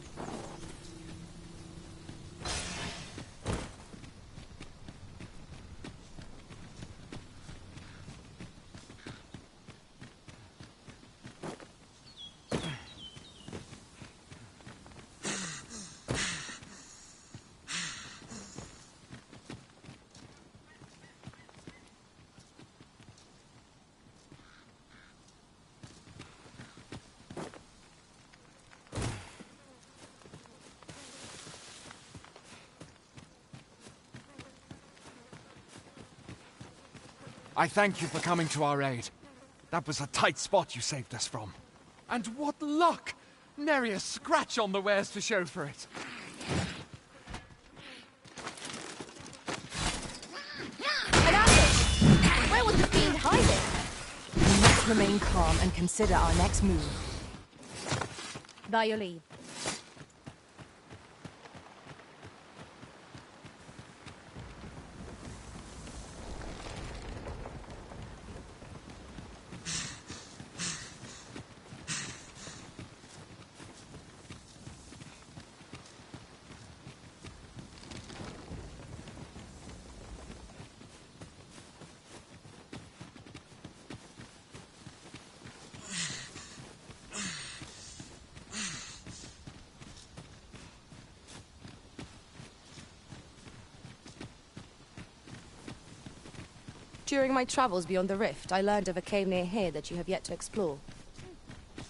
I thank you for coming to our aid. That was a tight spot you saved us from. And what luck! Nary a scratch on the wares to show for it. An ambush! Where was the fiend hiding? We must remain calm and consider our next move. By your leave. During my travels beyond the rift, I learned of a cave near here that you have yet to explore.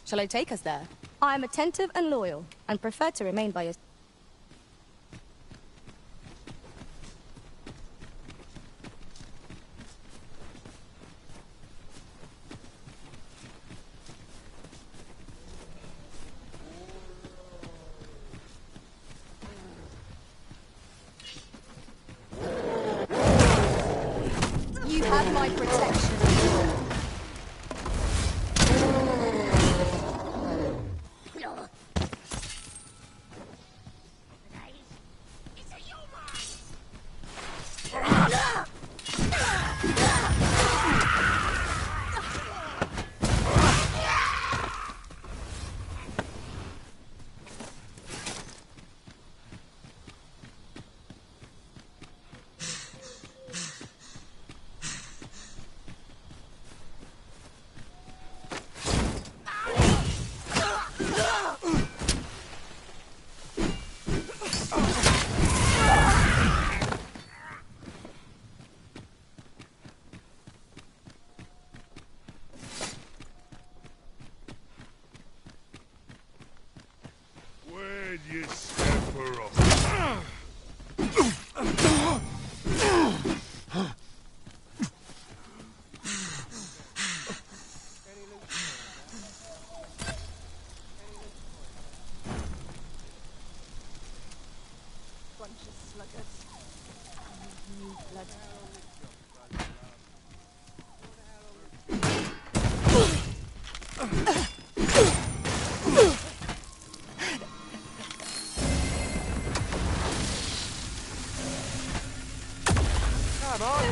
Shall I take us there? I am attentive and loyal, and prefer to remain by your... You have my protection. Where'd you step her up? Bunch of sluggards. New blood. Come on,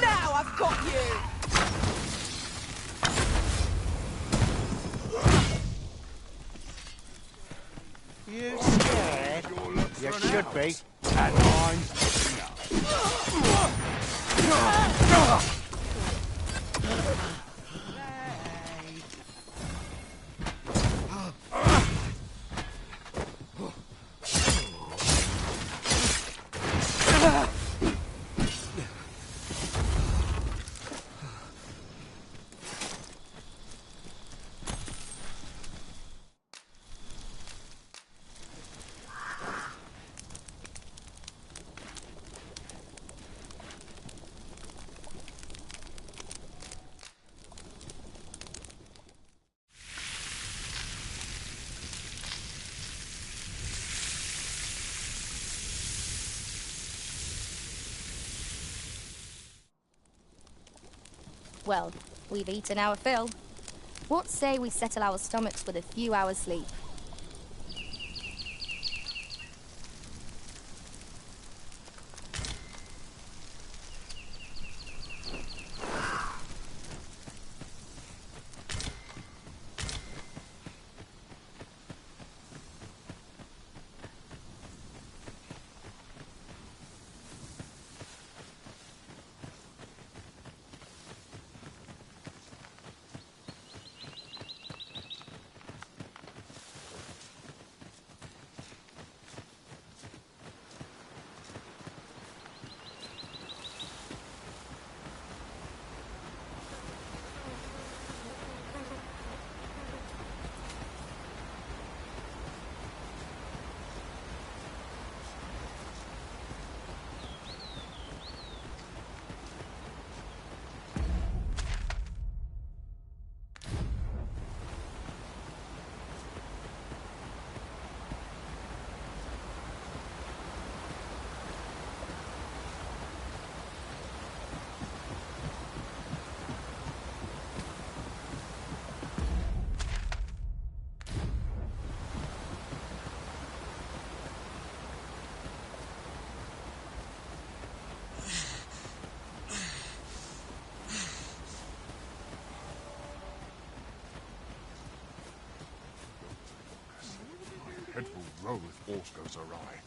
Now I've got you! You scared? You should be. And mine's Well, we've eaten our fill. What say we settle our stomachs with a few hours' sleep? go if force goes awry.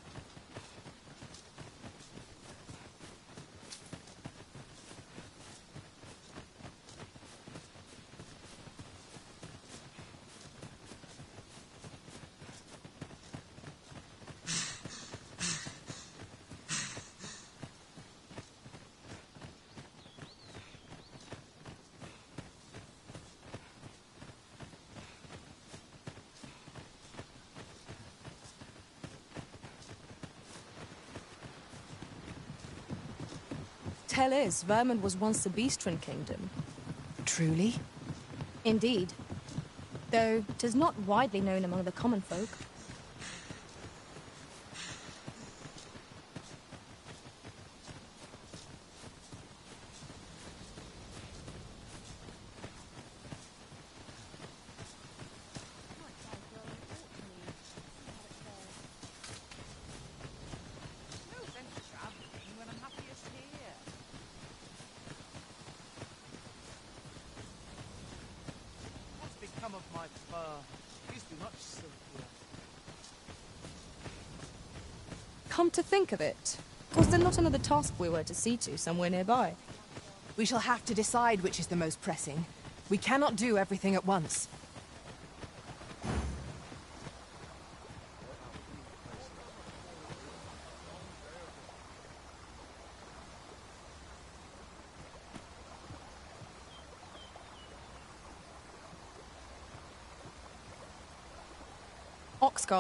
Tell is, Vermund was once the Beastren Kingdom. Truly? Indeed. Though 'tis not widely known among the common folk. Come of my fur. Used to be much silkier. Come to think of it, was there not another task we were to see to somewhere nearby? We shall have to decide which is the most pressing. We cannot do everything at once. Oxguard